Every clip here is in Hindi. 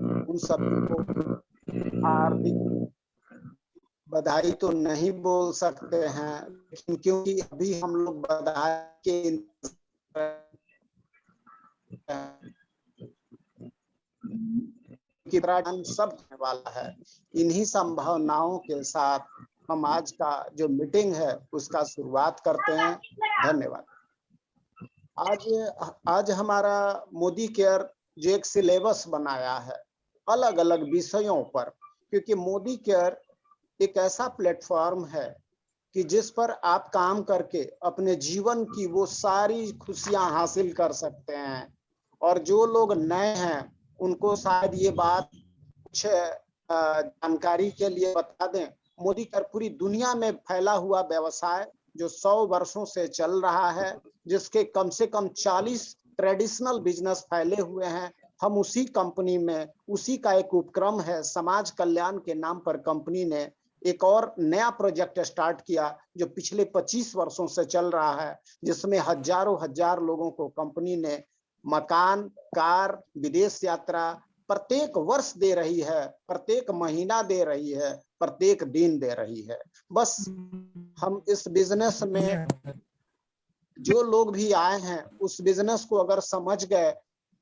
उन सभी को हार्दिक बधाई तो नहीं बोल सकते हैं, लेकिन क्योंकि अभी हम लोग बधाई के सब वाला है। इन्हीं संभावनाओं के साथ हम आज का जो मीटिंग है उसका शुरुआत करते हैं। धन्यवाद। आज हमारा मोदी केयर जो एक सिलेबस बनाया है अलग अलग विषयों पर, क्योंकि मोदी केयर एक ऐसा प्लेटफॉर्म है कि जिस पर आप काम करके अपने जीवन की वो सारी खुशियां हासिल कर सकते हैं। और जो लोग नए हैं उनको शायद ये बात कुछ जानकारी के लिए बता दें, मोदी केयर पूरी दुनिया में फैला हुआ व्यवसाय जो 100 वर्षों से चल रहा है, जिसके कम से कम 40 ट्रेडिशनल बिजनेस फैले हुए हैं। हम उसी कंपनी में उसी का एक उपक्रम है, समाज कल्याण के नाम पर कंपनी ने एक और नया प्रोजेक्ट स्टार्ट किया जो पिछले 25 वर्षों से चल रहा है, जिसमें हजारों हजार लोगों को कंपनी ने मकान, कार, विदेश यात्रा प्रत्येक वर्ष दे रही है, प्रत्येक महीना दे रही है, प्रत्येक दिन दे रही है। बस हम इस बिजनेस में जो लोग भी आए हैं उस बिजनेस को अगर समझ गए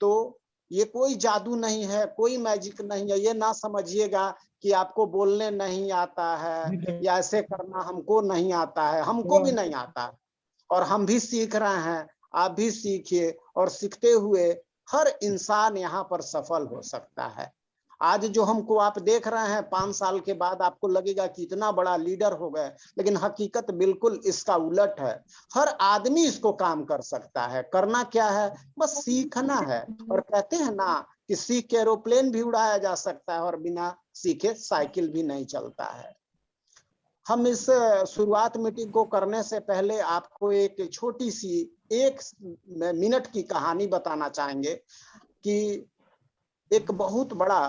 तो ये कोई जादू नहीं है, कोई मैजिक नहीं है। ये ना समझिएगा कि आपको बोलने नहीं आता है या ऐसे करना हमको नहीं आता है, हमको भी नहीं आता है और हम भी सीख रहे हैं। आप भी सीखिए और सीखते हुए हर इंसान यहाँ पर सफल हो सकता है। आज जो हमको आप देख रहे हैं 5 साल के बाद आपको लगेगा कि इतना बड़ा लीडर हो गए, लेकिन हकीकत बिल्कुल इसका उलट है। हर आदमी इसको काम कर सकता है। करना क्या है, बस सीखना है। और कहते हैं ना कि सीख के एरोप्लेन भी उड़ाया जा सकता है और बिना सीखे साइकिल भी नहीं चलता है। हम इस शुरुआत मीटिंग को करने से पहले आपको एक छोटी सी 1 मिनट की कहानी बताना चाहेंगे कि एक बहुत बड़ा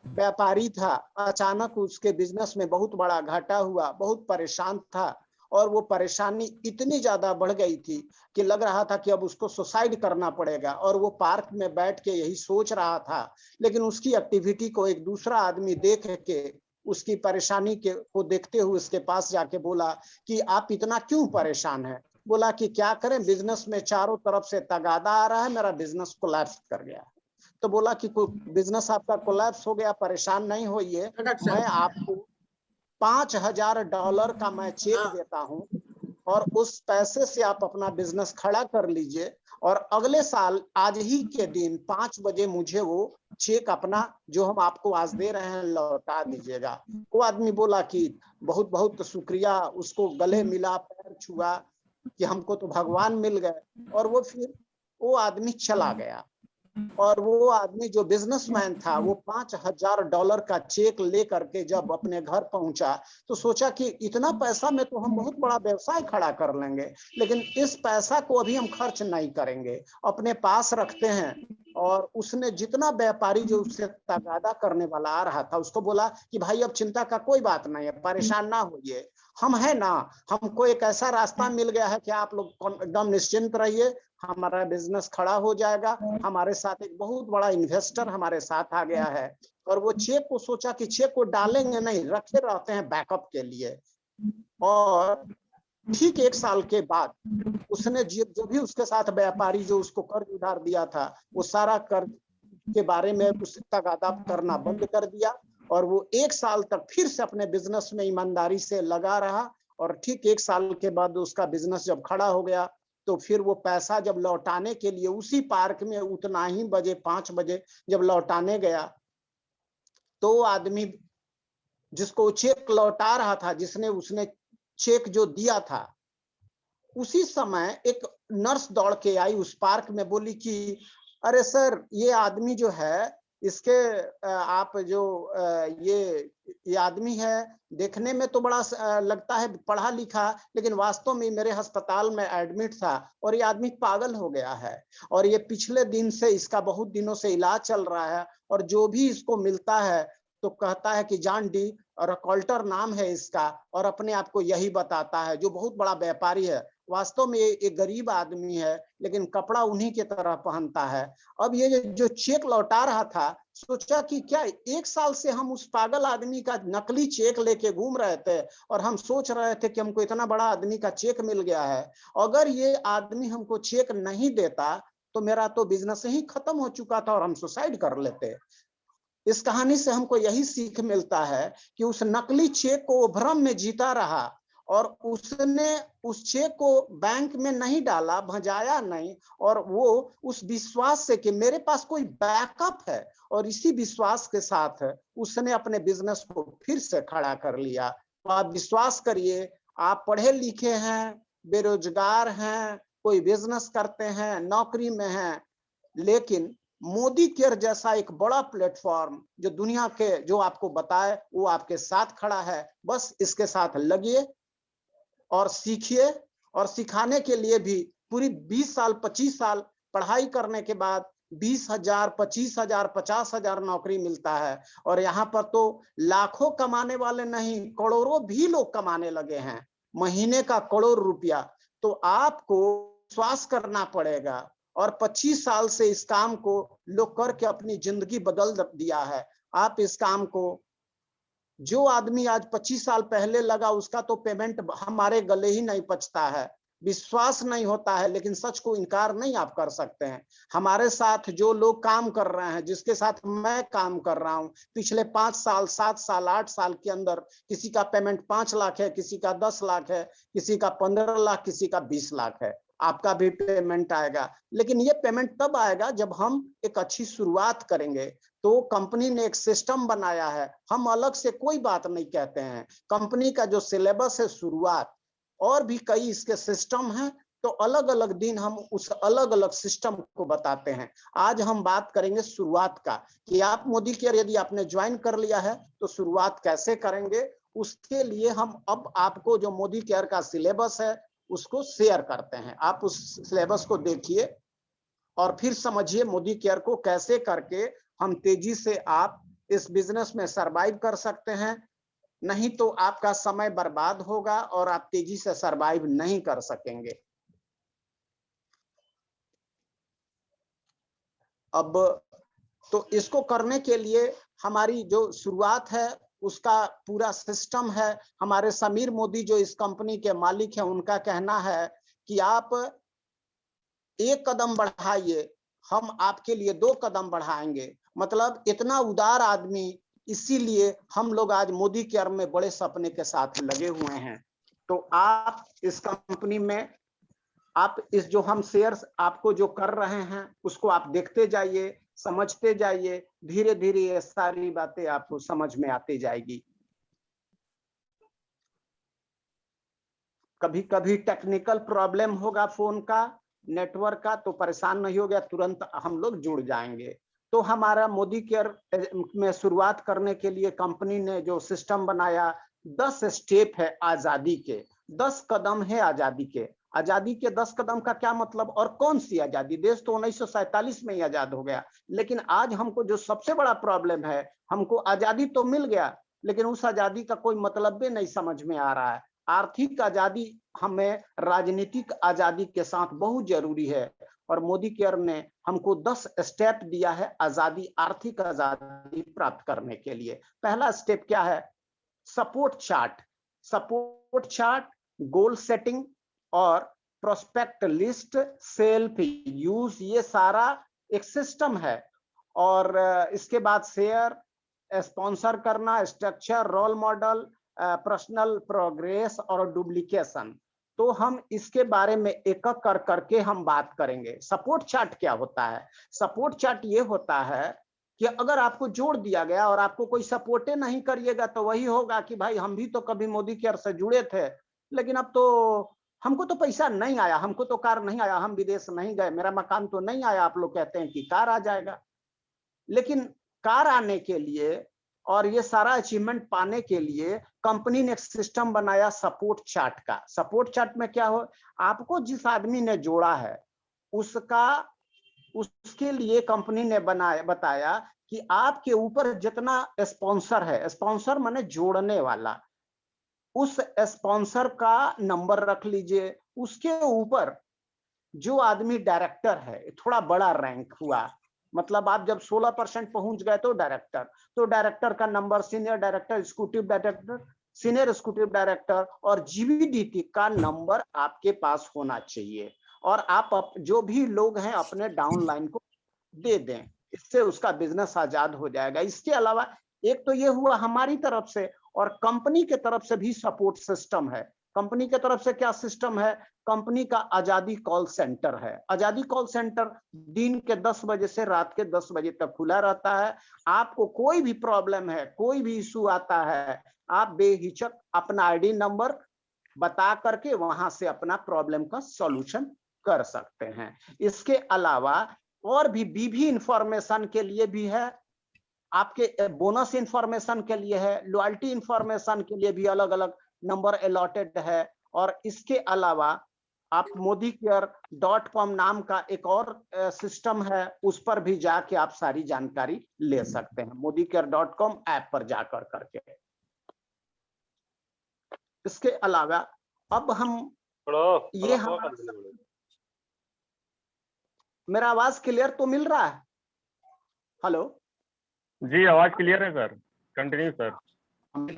व्यापारी था, अचानक उसके बिजनेस में बहुत बड़ा घाटा हुआ, बहुत परेशान था और वो परेशानी इतनी ज्यादा बढ़ गई थी कि लग रहा था कि अब उसको सुसाइड करना पड़ेगा। और वो पार्क में बैठ के यही सोच रहा था, लेकिन उसकी एक्टिविटी को एक दूसरा आदमी देख के उसकी परेशानी को देखते हुए उसके पास जाके बोला कि आप इतना क्यों परेशान हैं। बोला कि क्या करें, बिजनेस में चारों तरफ से तगादा आ रहा है, मेरा बिजनेस कोलैप्स कर गया। तो बोला कि कोई बिजनेस आपका कोलैप्स हो गया, परेशान नहीं होइए, मैं आपको $5000 का मैं चेक देता हूं और उस पैसे से आप अपना बिजनेस खड़ा कर लीजिए और अगले साल आज ही के दिन 5 बजे मुझे वो चेक अपना जो हम आपको आज दे रहे हैं लौटा दीजिएगा। वो आदमी बोला कि बहुत बहुत शुक्रिया, उसको गले मिला, पैर छुआ कि हमको तो भगवान मिल गए। और वो आदमी चला गया। और वो आदमी जो बिजनेसमैन था वो $5000 का चेक लेकर के जब अपने घर पहुंचा तो सोचा कि इतना पैसा में तो हम बहुत बड़ा व्यवसाय खड़ा कर लेंगे, लेकिन इस पैसा को अभी हम खर्च नहीं करेंगे, अपने पास रखते हैं। और उसने जितना व्यापारी जो उससे तगादा करने वाला आ रहा था उसको बोला कि भाई अब चिंता का कोई बात नहीं है, परेशान ना होइए, हम है ना, हमको एक ऐसा रास्ता मिल गया है कि आप लोग एकदम निश्चिंत रहिए, हमारा बिजनेस खड़ा हो जाएगा। हमारे साथ एक बहुत बड़ा इन्वेस्टर हमारे साथ आ गया है। और वो चेक को सोचा कि चेक को डालेंगे नहीं, रखे रहते हैं बैकअप के लिए। और ठीक 1 साल के बाद उसने जो भी उसके साथ व्यापारी जो उसको कर्ज उधार दिया था वो सारा कर्ज के बारे में उससे तगादा करना बंद कर दिया और वो 1 साल तक फिर से अपने बिजनेस में ईमानदारी से लगा रहा। और ठीक 1 साल के बाद उसका बिजनेस जब खड़ा हो गया तो फिर वो पैसा जब लौटाने के लिए उसी पार्क में उतना ही बजे 5 बजे जब लौटाने गया तो वो आदमी जिसको चेक लौटा रहा था, जिसने उसने चेक जो दिया था, उसी समय एक नर्स दौड़ के आई उस पार्क में, बोली कि अरे सर, ये आदमी जो है इसके आप जो ये आदमी है देखने में तो बड़ा लगता है पढ़ा लिखा, लेकिन वास्तव में मेरे अस्पताल में एडमिट था और ये आदमी पागल हो गया है और ये पिछले दिन से इसका बहुत दिनों से इलाज चल रहा है और जो भी इसको मिलता है तो कहता है कि जॉन डी और कॉल्टर नाम है इसका और अपने आप को यही बताता है, जो बहुत बड़ा व्यापारी है। वास्तव में ये गरीब आदमी है, लेकिन कपड़ा उन्हीं की तरह पहनता है। अब ये जो चेक लौटा रहा था, सोचा कि क्या 1 साल से हम उस पागल आदमी का नकली चेक लेके घूम रहे थे और हम सोच रहे थे कि हमको इतना बड़ा आदमी का चेक मिल गया है। अगर ये आदमी हमको चेक नहीं देता तो मेरा तो बिजनेस ही खत्म हो चुका था और हम सुसाइड कर लेते। इस कहानी से हमको यही सीख मिलता है कि उस नकली चेक को वो भ्रम में जीता रहा और उसने उस चेक को बैंक में नहीं डाला, भजाया नहीं, और वो उस विश्वास से कि मेरे पास कोई बैकअप है, और इसी विश्वास के साथ उसने अपने बिजनेस को फिर से खड़ा कर लिया। तो आप विश्वास करिए, आप पढ़े लिखे हैं, बेरोजगार हैं, कोई बिजनेस करते हैं, नौकरी में हैं, लेकिन मोदी केयर जैसा एक बड़ा प्लेटफॉर्म जो दुनिया के जो आपको बताए वो आपके साथ खड़ा है। बस इसके साथ लगिए और सीखिए, और सिखाने के लिए भी पूरी 20 साल 25 साल पढ़ाई करने के बाद 20,000 25,000 50,000 नौकरी मिलता है। और यहाँ पर तो लाखों कमाने वाले नहीं, करोड़ों भी लोग कमाने लगे हैं, महीने का करोड़ रुपया। तो आपको विश्वास करना पड़ेगा, और 25 साल से इस काम को लोग करके अपनी जिंदगी बदल दिया है। आप इस काम को, जो आदमी आज 25 साल पहले लगा उसका तो पेमेंट हमारे गले ही नहीं पचता है, विश्वास नहीं होता है, लेकिन सच को इनकार नहीं आप कर सकते हैं। हमारे साथ जो लोग काम कर रहे हैं, जिसके साथ मैं काम कर रहा हूं, पिछले 5 साल 7 साल 8 साल के अंदर किसी का पेमेंट 5 लाख है, किसी का 10 लाख है, किसी का 15 लाख, किसी का 20 लाख है। आपका भी पेमेंट आएगा, लेकिन ये पेमेंट तब आएगा जब हम एक अच्छी शुरुआत करेंगे। तो कंपनी ने एक सिस्टम बनाया है, हम अलग से कोई बात नहीं कहते हैं। कंपनी का जो सिलेबस है शुरुआत, और भी कई इसके सिस्टम हैं, तो अलग अलग दिन हम उस अलग अलग सिस्टम को बताते हैं। आज हम बात करेंगे शुरुआत का, कि आप मोदी केयर यदि आपने ज्वाइन कर लिया है तो शुरुआत कैसे करेंगे। उसके लिए हम अब आपको जो मोदी केयर का सिलेबस है उसको शेयर करते हैं। आप उस सिलेबस को देखिए और फिर समझिए मोदी केयर को कैसे करके हम तेजी से आप इस बिजनेस में सरवाइव कर सकते हैं। नहीं तो आपका समय बर्बाद होगा और आप तेजी से सरवाइव नहीं कर सकेंगे। अब तो इसको करने के लिए हमारी जो शुरुआत है उसका पूरा सिस्टम है। हमारे समीर मोदी जो इस कंपनी के मालिक हैं, उनका कहना है कि आप 1 कदम बढ़ाइए, हम आपके लिए 2 कदम बढ़ाएंगे। मतलब इतना उदार आदमी, इसीलिए हम लोग आज मोदी केयर में बड़े सपने के साथ लगे हुए हैं। तो आप इस कंपनी में, आप इस जो हम शेयर्स आपको जो कर रहे हैं उसको आप देखते जाइए, समझते जाइए, धीरे धीरे ये सारी बातें आपको समझ में आती जाएगी। कभी कभी टेक्निकल प्रॉब्लम होगा फोन का, नेटवर्क का, तो परेशान नहीं हो गया, तुरंत हम लोग जुड़ जाएंगे। तो हमारा मोदी केयर में शुरुआत करने के लिए कंपनी ने जो सिस्टम बनाया, 10 स्टेप है आजादी के, 10 कदम है आजादी के। आजादी के 10 कदम का क्या मतलब, और कौन सी आजादी? देश तो 1947 में ही आजाद हो गया, लेकिन आज हमको जो सबसे बड़ा प्रॉब्लम है, हमको आजादी तो मिल गया लेकिन उस आजादी का कोई मतलब भी नहीं समझ में आ रहा है। आर्थिक आजादी हमें राजनीतिक आजादी के साथ बहुत जरूरी है, और मोदी केयर ने हमको 10 स्टेप दिया है आजादी, आर्थिक आजादी प्राप्त करने के लिए। पहला स्टेप क्या है? Support chart. Support chart, goal setting और प्रोस्पेक्ट लिस्ट, सेल्फ यूज, ये सारा एक सिस्टम है। और इसके बाद शेयर, स्पॉन्सर करना, structure, role model, personal progress और डुप्लीकेशन। तो हम इसके बारे में एक एक कर करके हम बात करेंगे। सपोर्ट चार्ट क्या होता है? सपोर्ट चार्ट ये होता है कि अगर आपको जोड़ दिया गया और आपको कोई सपोर्टे नहीं करिएगा तो वही होगा कि भाई हम भी तो कभी मोदी केयर से जुड़े थे, लेकिन अब तो हमको तो पैसा नहीं आया, हमको तो कार नहीं आया, हम विदेश नहीं गए, मेरा मकान तो नहीं आया। आप लोग कहते हैं कि कार आ जाएगा, लेकिन कार आने के लिए और ये सारा अचीवमेंट पाने के लिए कंपनी ने एक सिस्टम बनाया सपोर्ट चार्ट का। सपोर्ट चार्ट में क्या हो, आपको जिस आदमी ने जोड़ा है उसका, उसके लिए कंपनी ने बताया कि आपके ऊपर जितना स्पॉन्सर है, स्पॉन्सर माने जोड़ने वाला, उस स्पॉन्सर का नंबर रख लीजिए, उसके ऊपर जो आदमी डायरेक्टर है, थोड़ा बड़ा रैंक हुआ, मतलब आप जब 16% पहुंच गए तो डायरेक्टर का number, senior director, executive director, senior executive director और जीवीडीटी का नंबर आपके पास होना चाहिए। और आप जो भी लोग हैं अपने डाउनलाइन को दे दें, इससे उसका बिजनेस आजाद हो जाएगा। इसके अलावा एक तो ये हुआ हमारी तरफ से, और कंपनी के तरफ से भी सपोर्ट सिस्टम है। कंपनी के तरफ से क्या सिस्टम है? कंपनी का आजादी कॉल सेंटर है। आजादी कॉल सेंटर दिन के 10 बजे से रात के 10 बजे तक खुला रहता है। आपको कोई भी प्रॉब्लम है, कोई भी इशू आता है, आप बेहिचक अपना आईडी नंबर बता करके वहां से अपना प्रॉब्लम का सॉल्यूशन कर सकते हैं। इसके अलावा और भी बीवी इंफॉर्मेशन के लिए भी है, आपके बोनस इंफॉर्मेशन के लिए है, लॉयल्टी इंफॉर्मेशन के लिए भी अलग अलग नंबर अलॉटेड है। और इसके अलावा आप modicare.com नाम का एक और सिस्टम है, उस पर भी जाके आप सारी जानकारी ले सकते हैं, modicare.com ऐप पर जाकर करके। इसके अलावा अब हम ये मेरा आवाज क्लियर तो मिल रहा है? हेलो जी, आवाज क्लियर है सर, कंटिन्यू सर।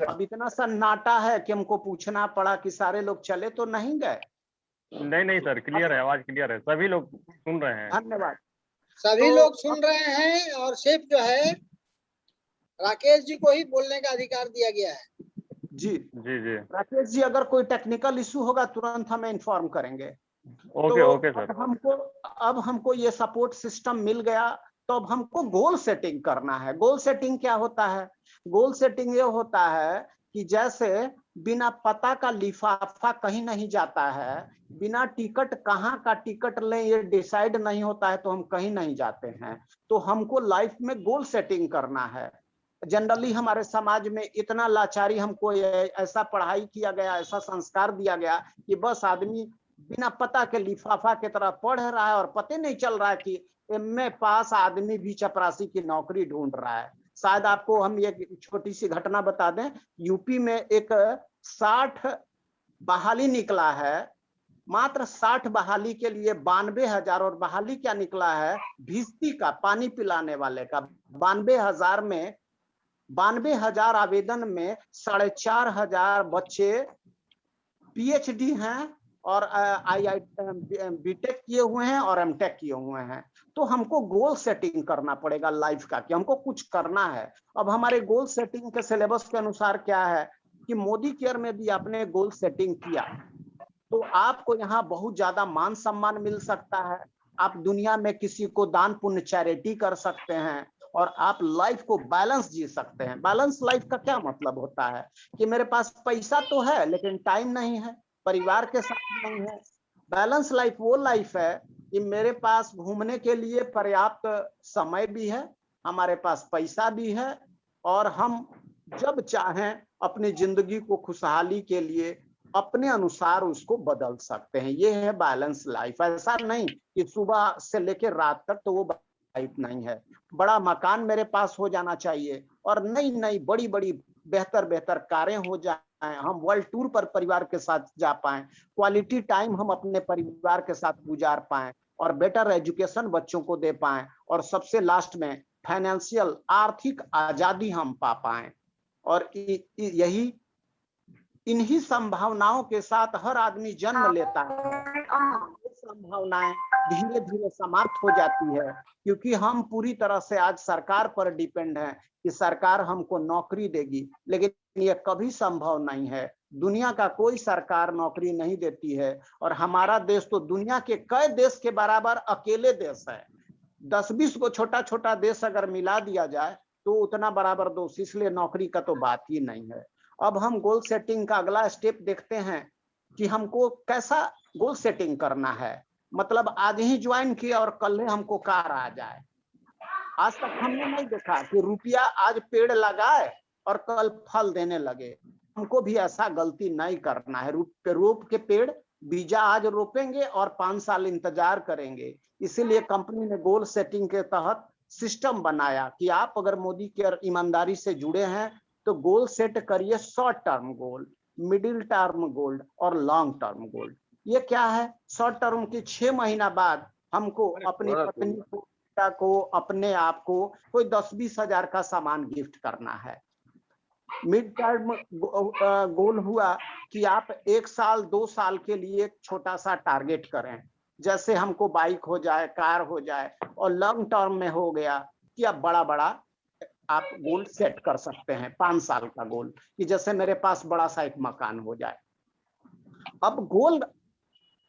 अब इतना सन्नाटा है कि हमको पूछना पड़ा कि सारे लोग चले तो नहीं गए। नहीं सर, क्लियर है, आवाज क्लियर है, सभी लोग सुन रहे हैं। धन्यवाद। सभी लोग सुन रहे हैं और सिर्फ जो है राकेश जी को ही बोलने का अधिकार दिया गया है। जी जी राकेश जी, अगर कोई टेक्निकल इशू होगा तुरंत हमें इन्फॉर्म करेंगे। Okay sir. अब हमको ये सपोर्ट सिस्टम मिल गया, तो अब हमको गोल सेटिंग करना है। गोल सेटिंग क्या होता है? गोल सेटिंग ये होता है कि जैसे बिना पता का लिफाफा कहीं नहीं जाता है, बिना टिकट कहाँ का टिकट लें ये डिसाइड नहीं होता है, तो हम कहीं नहीं जाते हैं। तो हमको लाइफ में गोल सेटिंग करना है। जनरली हमारे समाज में इतना लाचारी, हमको ऐसा पढ़ाई किया गया, ऐसा संस्कार दिया गया कि बस आदमी बिना पता के लिफाफा की तरह पढ़ रहा है और पता नहीं चल रहा है कि एमए पास आदमी भी चपरासी की नौकरी ढूंढ रहा है। शायद आपको हम ये छोटी सी घटना बता दें, यूपी में एक 60 बहाली निकला है, मात्र 60 बहाली के लिए 92,000, और बहाली क्या निकला है? भिस्ती का, पानी पिलाने वाले का। 92,000 में 92,000 आवेदन में 4,500 बच्चे पीएचडी हैं और बीटेक किए हुए हैं और एमटेक किए हुए हैं। तो हमको गोल सेटिंग करना पड़ेगा लाइफ का, कि हमको कुछ करना है। अब हमारे गोल सेटिंग के सिलेबस के अनुसार क्या है कि मोदी केयर में भी आपने गोल सेटिंग किया तो आपको यहाँ बहुत ज्यादा मान सम्मान मिल सकता है। आप दुनिया में किसी को दान पुण्य चैरिटी कर सकते हैं और आप लाइफ को बैलेंस जी सकते हैं। बैलेंस लाइफ का क्या मतलब होता है कि मेरे पास पैसा तो है लेकिन टाइम नहीं है, परिवार के साथ नहीं है। बैलेंस लाइफ वो लाइफ है कि मेरे पास घूमने के लिए पर्याप्त समय भी है, हमारे पास पैसा भी है, और हम जब चाहें अपनी जिंदगी को खुशहाली के लिए अपने अनुसार उसको बदल सकते हैं। ये है बैलेंस लाइफ। ऐसा नहीं कि सुबह से लेकर रात तक, तो वो लाइफ नहीं है। बड़ा मकान मेरे पास हो जाना चाहिए और नई नई बड़ी बड़ी बेहतर कारें हो जाएं, हम वर्ल्ड टूर पर परिवार के साथ जा पाएं, क्वालिटी टाइम हम अपने परिवार के साथ गुजार पाएं और बेटर एजुकेशन बच्चों को दे पाएं, और सबसे लास्ट में फाइनेंशियल आर्थिक आजादी हम पा पाएं। और यही इन्हीं संभावनाओं के साथ हर आदमी जन्म लेता है। संभावनाएं धीरे धीरे समाप्त हो जाती है, क्योंकि हम पूरी तरह से आज सरकार पर डिपेंड हैं कि सरकार हमको नौकरी देगी, लेकिन ये कभी संभव नहीं है। दुनिया का कोई सरकार नौकरी नहीं देती है, और हमारा देश तो दुनिया के कई देश के बराबर अकेले देश है। 10-20 को छोटा छोटा देश अगर मिला दिया जाए तो उतना बराबर दोष, इसलिए नौकरी का तो बात ही नहीं है। अब हम गोल सेटिंग का अगला स्टेप देखते हैं कि हमको कैसा गोल सेटिंग करना है। मतलब आज ही ज्वाइन किया और कल ही हमको कार आ जाए। आज तक हमने नहीं देखा कि रुपया आज पेड़ लगाए और कल फल देने लगे। हमको भी ऐसा गलती नहीं करना है। रोप के पेड़ बीजा आज रोपेंगे और 5 साल इंतजार करेंगे। इसीलिए कंपनी ने गोल सेटिंग के तहत सिस्टम बनाया कि आप अगर मोदी केयर ईमानदारी से जुड़े हैं तो गोल सेट करिए, short term goal, middle term goal और लॉन्ग टर्म गोल। ये क्या है, शॉर्ट टर्म की 6 महीना बाद हमको अपनी पत्नी को, बेटा को, अपने आप को कोई 10-20 हजार का सामान गिफ्ट करना है। मिड टर्म गोल हुआ कि आप 1 साल 2 साल के लिए एक छोटा सा टारगेट करें, जैसे हमको बाइक हो जाए, कार हो जाए, और लॉन्ग टर्म में हो गया कि आप बड़ा बड़ा आप गोल सेट कर सकते हैं। 5 साल का गोल कि जैसे मेरे पास बड़ा सा एक मकान हो जाए। अब गोल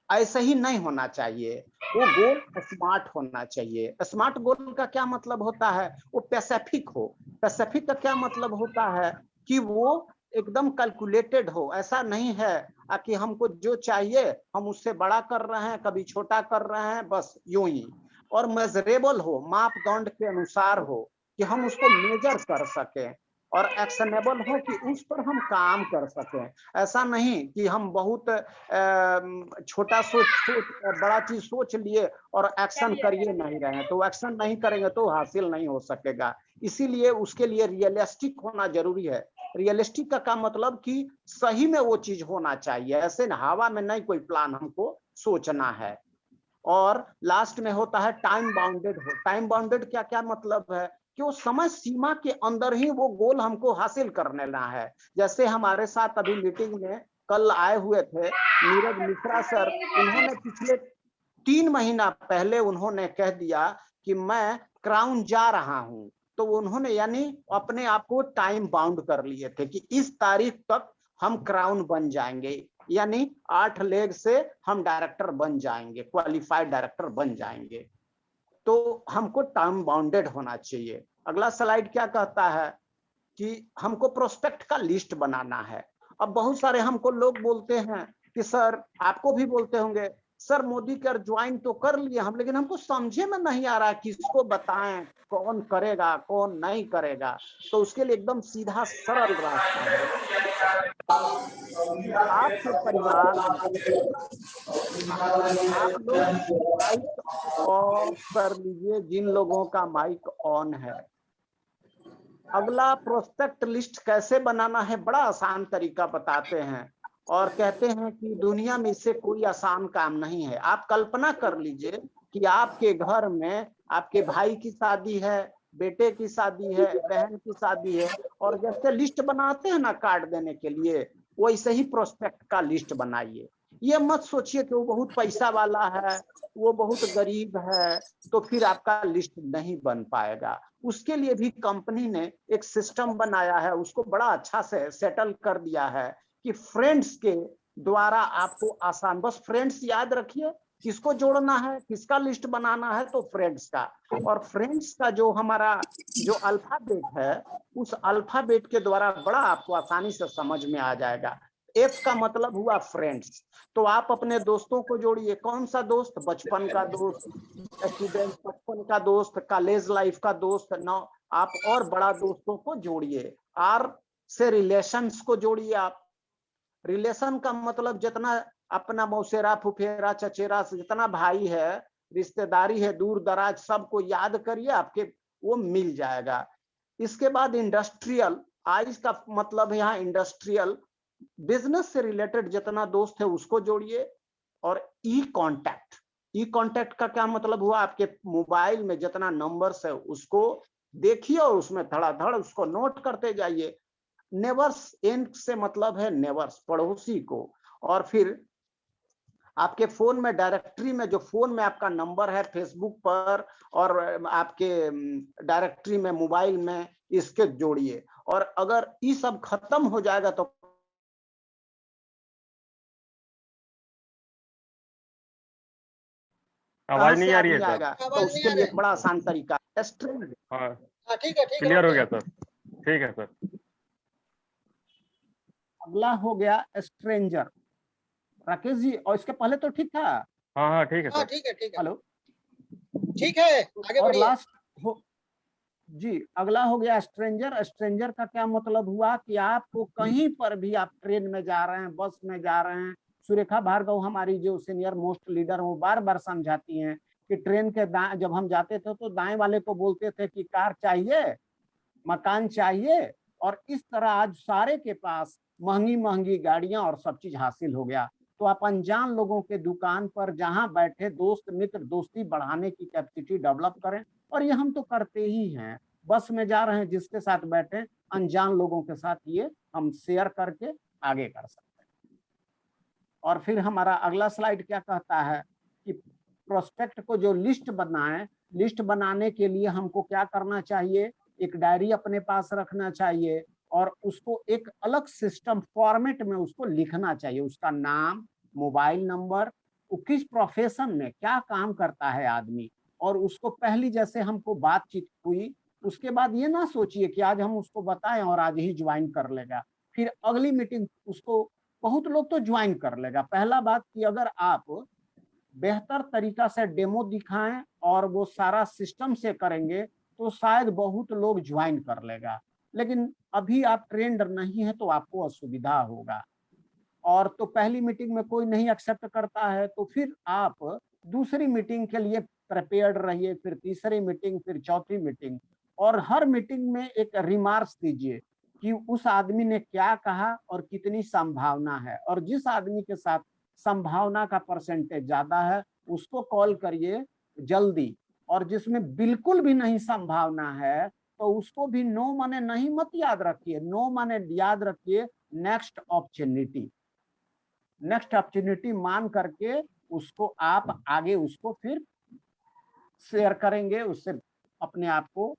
ऐसे ही नहीं होना चाहिए, वो गोल स्मार्ट होना चाहिए। स्मार्ट गोल का क्या मतलब होता है, वो पैसिफिक हो। पैसिफिक का क्या मतलब होता है कि वो एकदम कैलकुलेटेड हो। ऐसा नहीं है कि हमको जो चाहिए हम उससे बड़ा कर रहे हैं, कभी छोटा कर रहे हैं, बस यूं ही। और मेजरेबल हो, मापदंड के अनुसार हो कि हम उसको मेजर कर सकें और एक्शनेबल हो कि उस पर हम काम कर सकें। ऐसा नहीं कि हम बहुत छोटा सोच बड़ा चीज सोच लिए और एक्शन करिए नहीं रहे हैं, तो एक्शन नहीं करेंगे तो हासिल नहीं हो सकेगा। इसीलिए उसके लिए रियलिस्टिक होना जरूरी है। रियलिस्टिक का क्या मतलब कि सही में वो चीज होना चाहिए, ऐसे हवा में नहीं कोई प्लान हमको सोचना है। और लास्ट में होता है टाइम बाउंडेड हो। टाइम बाउंडेड क्या क्या मतलब है कि वो समय सीमा के अंदर ही वो गोल हमको हासिल करने ना है। जैसे हमारे साथ अभी मीटिंग में कल आए हुए थे नीरज मिश्रा सर, उन्होंने पिछले 3 महीना पहले उन्होंने कह दिया कि मैं क्राउन जा रहा हूं। तो उन्होंने यानी अपने आप को टाइम बाउंड कर लिए थे कि इस तारीख तक हम क्राउन बन जाएंगे, यानी 8 लेग से हम डायरेक्टर बन जाएंगे, क्वालिफाइड डायरेक्टर बन जाएंगे। तो हमको टाइम बाउंडेड होना चाहिए। अगला स्लाइड क्या कहता है कि हमको प्रोस्पेक्ट का लिस्ट बनाना है। अब बहुत सारे हमको लोग बोलते हैं कि सर, आपको भी बोलते होंगे, सर मोदी केयर ज्वाइन तो कर लिए हम, लेकिन हमको समझे में नहीं आ रहा किसको बताएं, कौन करेगा कौन नहीं करेगा। तो उसके लिए एकदम सीधा सरल रास्ता है कि आपके परिवार में आप लोग माइक ऑफ कर लीजिए जिन लोगों का माइक ऑन है। अगला प्रोस्पेक्ट लिस्ट कैसे बनाना है, बड़ा आसान तरीका बताते हैं और कहते हैं कि दुनिया में इससे कोई आसान काम नहीं है। आप कल्पना कर लीजिए कि आपके घर में आपके भाई की शादी है, बेटे की शादी है, बहन की शादी है, और जैसे लिस्ट बनाते हैं ना कार्ड देने के लिए, वैसे ही प्रोस्पेक्ट का लिस्ट बनाइए। ये मत सोचिए कि वो बहुत पैसा वाला है, वो बहुत गरीब है, तो फिर आपका लिस्ट नहीं बन पाएगा। उसके लिए भी कंपनी ने एक सिस्टम बनाया है, उसको बड़ा अच्छा से सेटल कर दिया है कि फ्रेंड्स के द्वारा आपको आसान, बस फ्रेंड्स याद रखिए किसको जोड़ना है, किसका लिस्ट बनाना है, तो फ्रेंड्स का। और फ्रेंड्स का जो हमारा जो अल्फाबेट है, उस अल्फाबेट के द्वारा बड़ा आपको आसानी से समझ में आ जाएगा। एफ का मतलब हुआ फ्रेंड्स। तो आप अपने दोस्तों को जोड़िए। कौन सा दोस्त, बचपन का दोस्त, स्टूडेंट बचपन का दोस्त, कॉलेज लाइफ का दोस्त, ना आप और बड़ा दोस्तों को जोड़िए। आर से रिलेशंस को जोड़िए। आप रिलेशन का मतलब जितना अपना मौसेरा फुफेरा चचेरा से जितना भाई है, रिश्तेदारी है, दूर दराज, सबको याद करिए, आपके वो मिल जाएगा। इसके बाद इंडस्ट्रियल, आज का मतलब है यहाँ इंडस्ट्रियल, बिजनेस से रिलेटेड जितना दोस्त है उसको जोड़िए। और ई कॉन्टैक्ट, ई कॉन्टैक्ट का क्या मतलब हुआ, आपके मोबाइल में जितना नंबर्स है उसको देखिए और उसमें धड़ाधड़ उसको नोट करते जाइए। नेवर्स एंड से मतलब है नेवर्स, पड़ोसी को। और फिर आपके फोन में डायरेक्टरी में, जो फोन में आपका नंबर है फेसबुक पर और आपके डायरेक्टरी में मोबाइल में, इसके जोड़िए। और अगर ये सब खत्म हो जाएगा तो आवाज नहीं आ रही है आदमी सर। आएगा, तो उसके लिए एक बड़ा आसान तरीका स्ट्रिंग। हाँ, हाँ ठीक है क्लियर हो गया सर, ठीक है सर। अगला हो गया स्ट्रेंजर। राकेश जी, और इसके पहले तो ठीक था। हाँ हाँ ठीक है हाँ सर। ठीक है हेलो। ठीक है, आगे और बढ़िए। लास्ट हो जी, अगला हो गया स्ट्रेंजर। स्ट्रेंजर का क्या मतलब हुआ कि आपको कहीं पर भी, आप ट्रेन में जा रहे हैं, बस में जा रहे हैं, सुरेखा भार्गव हमारी जो सीनियर मोस्ट लीडर, वो बार बार समझाती हैं कि ट्रेन के दाएं जब हम जाते थे तो दाएं वाले को बोलते थे कि कार चाहिए, मकान चाहिए, और इस तरह आज सारे के पास महंगी महंगी गाड़ियां और सब चीज हासिल हो गया। तो आप अनजान लोगों के दुकान पर जहां बैठे दोस्त मित्र दोस्ती बढ़ाने की कैपेसिटी डेवलप करें। और ये हम तो करते ही हैं, बस में जा रहे हैं जिसके साथ बैठे अनजान लोगों के साथ ये हम शेयर करके आगे कर सकते हैं। और फिर हमारा अगला स्लाइड क्या कहता है कि प्रोस्पेक्ट को जो लिस्ट बनाएं, लिस्ट बनाने के लिए हमको क्या करना चाहिए, एक डायरी अपने पास रखना चाहिए और उसको एक अलग सिस्टम फॉर्मेट में उसको लिखना चाहिए, उसका नाम, मोबाइल नंबर, वो किस प्रोफेशन में क्या काम करता है आदमी, और उसको पहली जैसे हमको बातचीत हुई उसके बाद ये ना सोचिए कि आज हम उसको बताएं और आज ही ज्वाइन कर लेगा, फिर अगली मीटिंग उसको बहुत लोग तो ज्वाइन कर लेगा। पहला बात कि अगर आप बेहतर तरीका से डेमो दिखाएं और वो सारा सिस्टम से करेंगे तो शायद बहुत लोग ज्वाइन कर लेगा, लेकिन अभी आप ट्रेंड नहीं है तो आपको असुविधा होगा। और तो पहली मीटिंग में कोई नहीं एक्सेप्ट करता है तो फिर आप दूसरी मीटिंग के लिए प्रिपेयर्ड रहिए, फिर तीसरी मीटिंग, फिर चौथी मीटिंग, और हर मीटिंग में एक रिमार्क्स दीजिए कि उस आदमी ने क्या कहा और कितनी संभावना है, और जिस आदमी के साथ संभावना का परसेंटेज ज्यादा है उसको कॉल करिए जल्दी, और जिसमें बिल्कुल भी नहीं संभावना है तो उसको भी नो माने नहीं मत याद रखिए, नो माने याद रखिए नेक्स्ट अपॉर्चुनिटी, नेक्स्ट अपॉर्चुनिटी मान करके उसको आप आगे उसको फिर शेयर करेंगे, उससे अपने आप को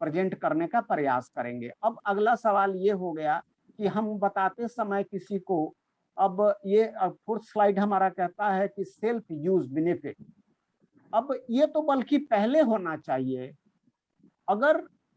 प्रेजेंट करने का प्रयास करेंगे। अब अगला सवाल ये हो गया कि हम बताते समय किसी को, अब ये फोर्थ स्लाइड हमारा कहता है कि सेल्फ यूज बेनिफिट। अब ये तो बल्कि पहले होना चाहिए,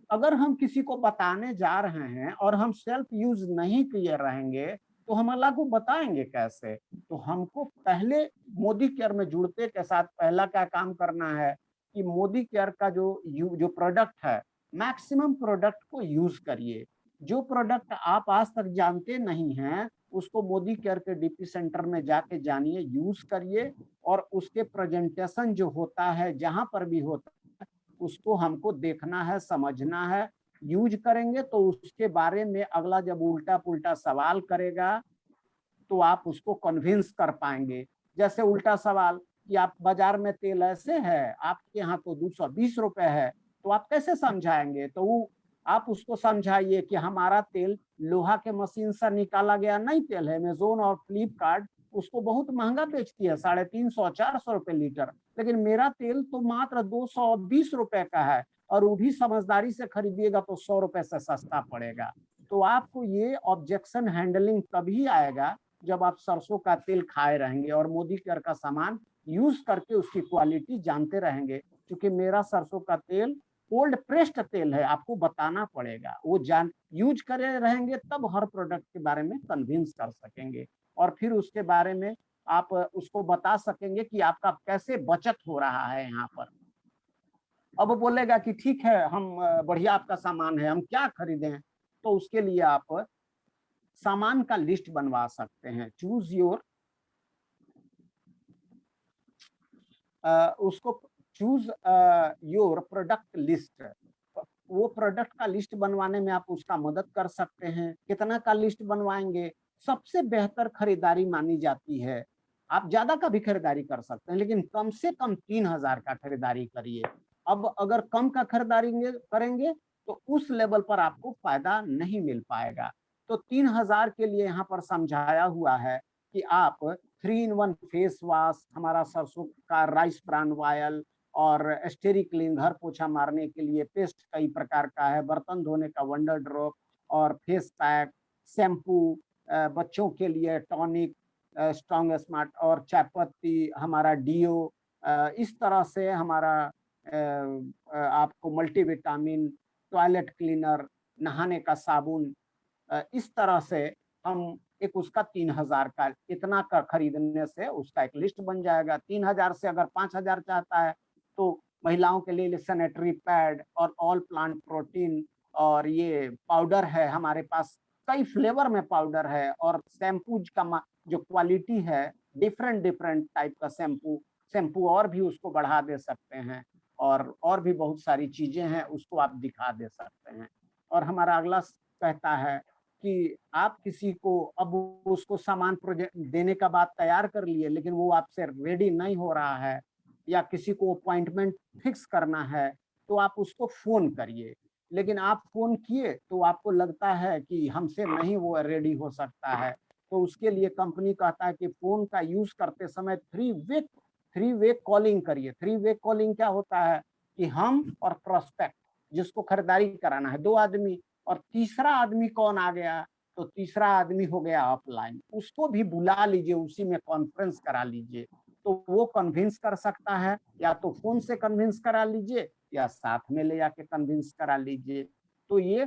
अगर हम किसी को बताने जा रहे हैं और हम सेल्फ यूज नहीं किए रहेंगे तो हम अल्लाह को बताएंगे कैसे। तो हमको पहले मोदी केयर में जुड़ते के साथ पहला क्या काम करना है कि मोदी केयर का जो प्रोडक्ट है, मैक्सिमम प्रोडक्ट को यूज करिए। जो प्रोडक्ट आप आज तक जानते नहीं हैं उसको मोदी केयर के डीपी सेंटर में जाके जानिए, यूज करिए, और उसके प्रेजेंटेशन जो होता है जहां पर भी होता है उसको हमको देखना है, समझना है। यूज करेंगे तो उसके बारे में अगला जब उल्टा पुल्टा सवाल करेगा तो आप उसको कन्विंस कर पाएंगे। जैसे उल्टा सवाल कि आप बाजार में तेल ऐसे है, आपके यहाँ तो 220 रुपए है, तो आप कैसे समझाएंगे, तो वो आप उसको समझाइए कि हमारा तेल लोहा के मशीन से निकाला गया नहीं तेल है, अमेज़न और फ्लिपकार्ट उसको बहुत महंगा बेचती है, 350-400 रुपए लीटर, लेकिन मेरा तेल तो मात्र 220 रुपए का है, और वो भी समझदारी से खरीदिएगा तो 100 रुपए से सस्ता पड़ेगा। तो आपको ये ऑब्जेक्शन हैंडलिंग तभी आएगा जब आप सरसों का तेल खाए रहेंगे और मोदी केयर का सामान यूज करके उसकी क्वालिटी जानते रहेंगे। क्योंकि मेरा सरसों का तेल कोल्ड प्रेस्ड तेल है, आपको बताना पड़ेगा, वो जान यूज करे रहेंगे तब हर प्रोडक्ट के बारे में कन्विंस कर सकेंगे, और फिर उसके बारे में आप उसको बता सकेंगे कि आपका कैसे बचत हो रहा है यहाँ पर। अब बोलेगा कि ठीक है हम बढ़िया आपका सामान है, हम क्या खरीदें, तो उसके लिए आप सामान का लिस्ट बनवा सकते हैं। चूज योर उसको चूज योर प्रोडक्ट लिस्ट, वो प्रोडक्ट का लिस्ट बनवाने में आप उसका मदद कर सकते हैं। कितना का लिस्ट बनवाएंगे, सबसे बेहतर खरीदारी मानी जाती है, आप ज्यादा का भी खरीदारी कर सकते हैं लेकिन कम से कम 3000 का खरीदारी करिए। अब अगर कम का खरीदारी करेंगे तो उस लेवल पर आपको फायदा नहीं मिल पाएगा। तो 3000 के लिए यहाँ पर समझाया हुआ है कि आप 3-in-1 फेस वॉश, हमारा सरसों का राइस ब्रान ऑयल, और स्टेरी क्लीन घर पोछा मारने के लिए पेस्ट कई प्रकार का है, बर्तन धोने का वंडर ड्रॉप और फेस पैक, शैम्पू, बच्चों के लिए टॉनिक, स्ट्रॉन्ग स्मार्ट, और चाय पत्ती, हमारा डीओ, इस तरह से हमारा आपको मल्टीविटामिन, टॉयलेट क्लीनर, नहाने का साबुन, इस तरह से हम एक उसका 3000 का इतना का खरीदने से उसका एक लिस्ट बन जाएगा। 3000 से अगर 5000 चाहता है तो महिलाओं के लिए सैनिटरी पैड और ऑल प्लांट प्रोटीन, और ये पाउडर है हमारे पास, कई फ्लेवर में पाउडर है, और शैम्पू का जो क्वालिटी है डिफरेंट डिफरेंट टाइप का शैम्पू और भी उसको बढ़ा दे सकते हैं, और भी बहुत सारी चीजें हैं उसको आप दिखा दे सकते हैं। और हमारा अगला कहता है कि आप किसी को अब उसको सामान प्रोजेक्ट देने का बात तैयार कर लिए, लेकिन वो आपसे रेडी नहीं हो रहा है, या किसी को अपॉइंटमेंट फिक्स करना है, तो आप उसको फोन करिए। लेकिन आप फोन किए तो आपको लगता है कि हमसे नहीं वो रेडी हो सकता है, तो उसके लिए कंपनी कहता है कि फोन का यूज करते समय थ्री वे कॉलिंग करिए। थ्री वे कॉलिंग क्या होता है कि हम और प्रोस्पेक्ट, जिसको खरीदारी कराना है, 2 आदमी, और तीसरा आदमी कौन आ गया, तो तीसरा आदमी हो गया ऑफलाइन, उसको भी बुला लीजिए, उसी में कॉन्फ्रेंस करा लीजिए, तो वो कन्विंस कर सकता है। या तो फोन से कन्विंस करा लीजिए या साथ में ले जाके कन्विंस करा लीजिए। तो ये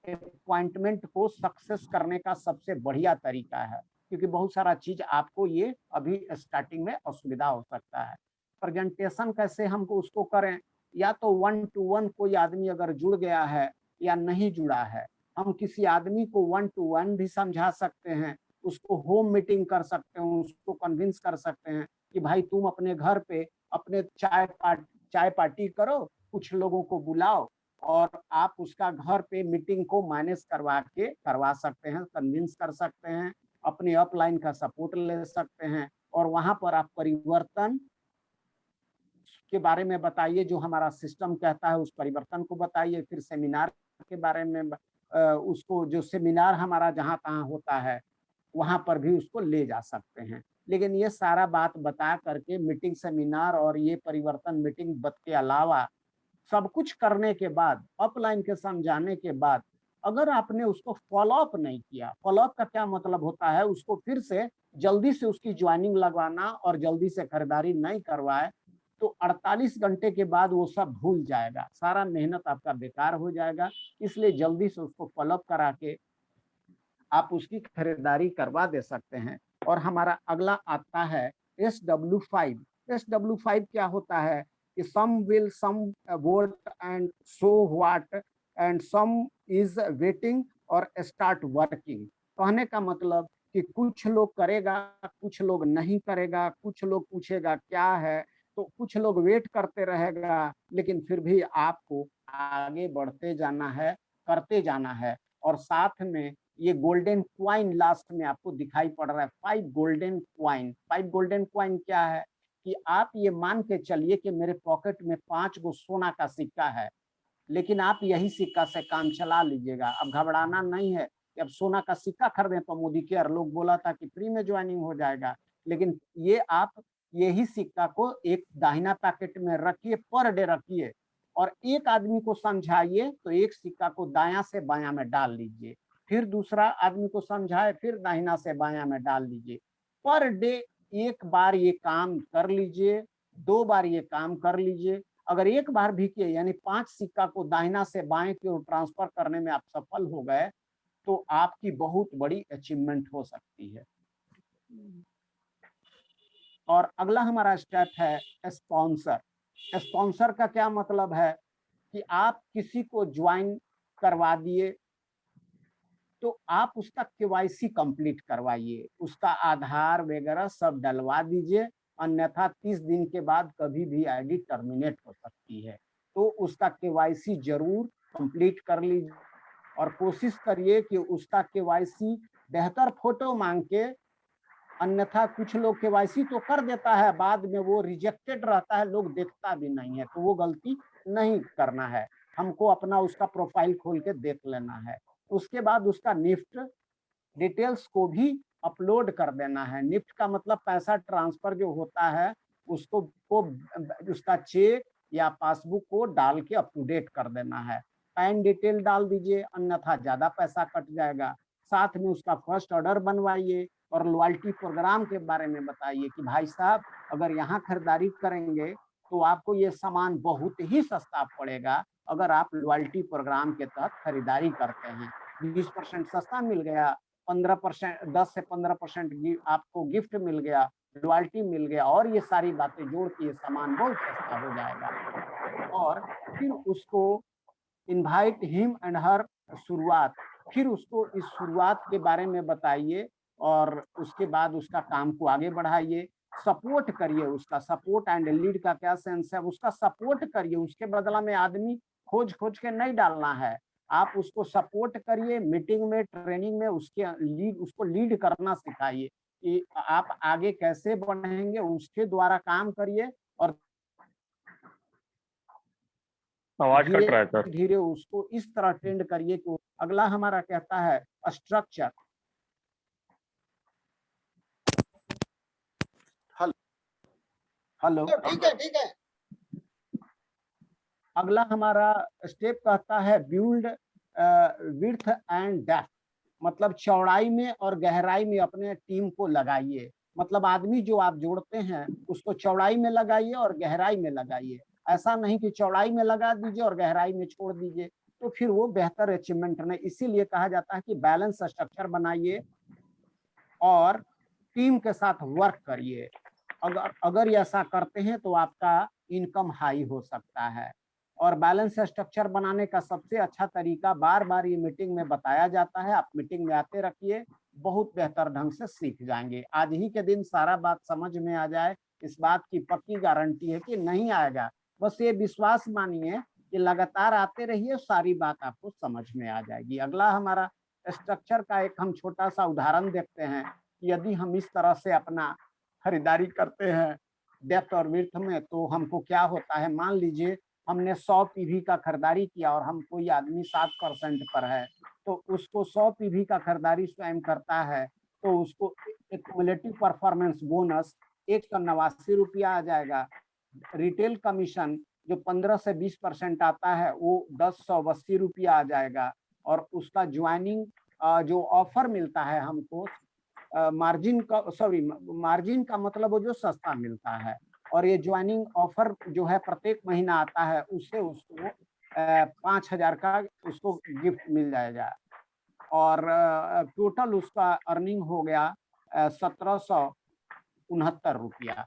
अपॉइंटमेंट को सक्सेस करने का सबसे बढ़िया तरीका है, क्योंकि बहुत सारा चीज आपको ये अभी स्टार्टिंग में असुविधा हो सकता है। प्रेजेंटेशन कैसे हमको उसको करें, या तो 1 to 1 कोई आदमी अगर जुड़ गया है या नहीं जुड़ा है, हम किसी आदमी को 1 to 1 भी समझा सकते हैं, उसको होम मीटिंग कर सकते हैं, उसको कन्विंस कर सकते हैं कि भाई तुम अपने घर पे अपने चाय पार्टी करो, कुछ लोगों को बुलाओ, और आप उसका घर पे मीटिंग को मैनेज करवा सकते हैं, कन्विंस कर सकते हैं, अपने अपलाइन का सपोर्ट ले सकते हैं, और वहां पर आप परिवर्तन के बारे में बताइए, जो हमारा सिस्टम कहता है उस परिवर्तन को बताइए। फिर सेमिनार के बारे में उसको, जो सेमिनार हमारा जहाँ तहाँ होता है वहां पर भी उसको ले जा सकते हैं। लेकिन ये सारा बात बता करके मीटिंग, सेमिनार और ये परिवर्तन मीटिंग के अलावा सब कुछ करने के बाद, अपलाइन के समझाने के बाद, अगर आपने उसको फॉलो अप नहीं किया, फॉलो अप का क्या मतलब होता है, उसको फिर से जल्दी से उसकी ज्वाइनिंग लगवाना और जल्दी से खरीदारी नहीं करवाए, तो 48 घंटे के बाद वो सब भूल जाएगा, सारा मेहनत आपका बेकार हो जाएगा। इसलिए जल्दी से उसको फॉलो अप करा के आप उसकी खरीदारी करवा दे सकते हैं। और हमारा अगला आता है SW5। SW5 क्या होता है कि some vote and show what and some is waiting और स्टार्ट वर्किंग। कहने का मतलब कि कुछ लोग करेगा, कुछ लोग नहीं करेगा, कुछ लोग पूछेगा क्या है, तो कुछ लोग वेट करते रहेगा, लेकिन फिर भी आपको आगे बढ़ते जाना है, करते जाना है। और साथ में ये गोल्डन क्वाइन लास्ट में आपको दिखाई पड़ रहा है, 5 गोल्डन क्वाइन। 5 गोल्डन क्वाइन क्या है कि आप ये मान के चलिए कि मेरे पॉकेट में 5 गो सोना का सिक्का है, लेकिन आप यही सिक्का से काम चला लीजिएगा। अब घबराना नहीं है कि अब सोना का सिक्का खरीदें तो मोदी केयर लोग बोला था कि फ्री में ज्वाइनिंग हो जाएगा, लेकिन ये आप यही सिक्का को एक दाहिना पैकेट में रखिए, पर डे रखिए, और एक आदमी को समझाइए तो एक सिक्का को दायां से बायां में डाल लीजिए, फिर दूसरा आदमी को समझाए, फिर दाहिना से बायां में डाल लीजिए। पर डे एक बार ये काम कर लीजिए, 2 बार ये काम कर लीजिए। अगर एक बार भी किए, यानी 5 सिक्का को दाहिना से बाएं की ओर ट्रांसफर करने में आप सफल हो गए, तो आपकी बहुत बड़ी अचीवमेंट हो सकती है। और अगला हमारा स्टेप है स्पॉन्सर। स्पॉन्सर का क्या मतलब है कि आप किसी को ज्वाइन करवा दिए, तो आप उसका KYC कंप्लीट करवाइए, उसका आधार वगैरह सब डलवा दीजिए, अन्यथा 30 दिन के बाद कभी भी आईडी टर्मिनेट हो सकती है। तो उसका KYC जरूर कंप्लीट कर लीजिए, और कोशिश करिए कि उसका KYC बेहतर फोटो मांग के, अन्यथा कुछ लोग KYC तो कर देता है, बाद में वो रिजेक्टेड रहता है, लोग देखता भी नहीं है, तो वो गलती नहीं करना है। हमको अपना उसका प्रोफाइल खोल के देख लेना है। उसके बाद उसका निफ्ट डिटेल्स को भी अपलोड कर देना है। निफ्ट का मतलब पैसा ट्रांसफर जो होता है, उसको उसका चेक या पासबुक को डाल के अप टू डेट कर देना है। पैन डिटेल डाल दीजिए, अन्यथा ज्यादा पैसा कट जाएगा। साथ में उसका फर्स्ट ऑर्डर बनवाइए, और लॉयल्टी प्रोग्राम के बारे में बताइए कि भाई साहब अगर यहाँ खरीदारी करेंगे तो आपको ये सामान बहुत ही सस्ता पड़ेगा, अगर आप लॉयल्टी प्रोग्राम के तहत खरीदारी करते हैं। 20% सस्ता मिल गया, 15%, 10 से 15% आपको गिफ्ट मिल गया, लॉयल्टी मिल गया, और ये सारी बातें जोड़ के ये सामान बहुत सस्ता हो जाएगा। और फिर उसको इनवाइट हिम एंड हर शुरुआत, फिर उसको इस शुरुआत के बारे में बताइए, और उसके बाद उसका काम को आगे बढ़ाइए, सपोर्ट करिए उसका। सपोर्ट एंड लीड का क्या सेंस है, उसका सपोर्ट करिए, उसके बदला में आदमी खोज खोज के नहीं डालना है। आप उसको सपोर्ट करिए, मीटिंग में, ट्रेनिंग में उसको लीड करना सिखाइए कि आप आगे कैसे बढ़ेंगे, उसके द्वारा काम करिए और आवाज कट रहा है धीरे सर। धीरे उसको इस तरह ट्रेंड करिए कि अगला हमारा कहता है स्ट्रक्चर। हेलो, ठीक है, ठीक है। अगला हमारा स्टेप कहता है बिल्ड विड्थ एंड डेप्थ, मतलब चौड़ाई में और गहराई में अपने टीम को लगाइए। मतलब आदमी जो आप जोड़ते हैं उसको चौड़ाई में लगाइए और गहराई में लगाइए। ऐसा नहीं कि चौड़ाई में लगा दीजिए और गहराई में छोड़ दीजिए, तो फिर वो बेहतर अचीवमेंट नहीं। इसीलिए कहा जाता है कि बैलेंस स्ट्रक्चर बनाइए और टीम के साथ वर्क करिए। अगर ये ऐसा करते हैं तो आपका इनकम हाई हो सकता है। और बैलेंस स्ट्रक्चर बनाने का सबसे अच्छा तरीका बार बार ये मीटिंग में बताया जाता है, आप मीटिंग में आते रखिए, बहुत बेहतर ढंग से सीख जाएंगे। आज ही के दिन सारा बात समझ में आ जाए, इस बात की पक्की गारंटी है कि नहीं आएगा। बस ये विश्वास मानिए कि लगातार आते रहिए, सारी बात आपको समझ में आ जाएगी। अगला हमारा स्ट्रक्चर का एक हम छोटा सा उदाहरण देखते हैं। यदि हम इस तरह से अपना खरीदारी करते हैं डेप्थ और विड्थ में, तो हमको क्या होता है, मान लीजिए हमने 100 पीवी का खरीदारी किया और हम कोई आदमी 7% पर है, तो उसको 100 पीवी का खरीदारी स्वयं करता है, तो उसको एक्युमुलेटिव परफॉर्मेंस बोनस 189 रुपया आ जाएगा। रिटेल कमीशन जो 15 से 20% आता है वो 1080 रुपया आ जाएगा। और उसका ज्वाइनिंग जो ऑफर मिलता है हमको, मार्जिन का मतलब वो जो सस्ता मिलता है, और ये ज्वाइनिंग ऑफर जो है प्रत्येक महीना आता है, उससे उसको 5,000 का उसको गिफ्ट मिल जाएगा। और टोटल उसका अर्निंग हो गया 1769 रुपया।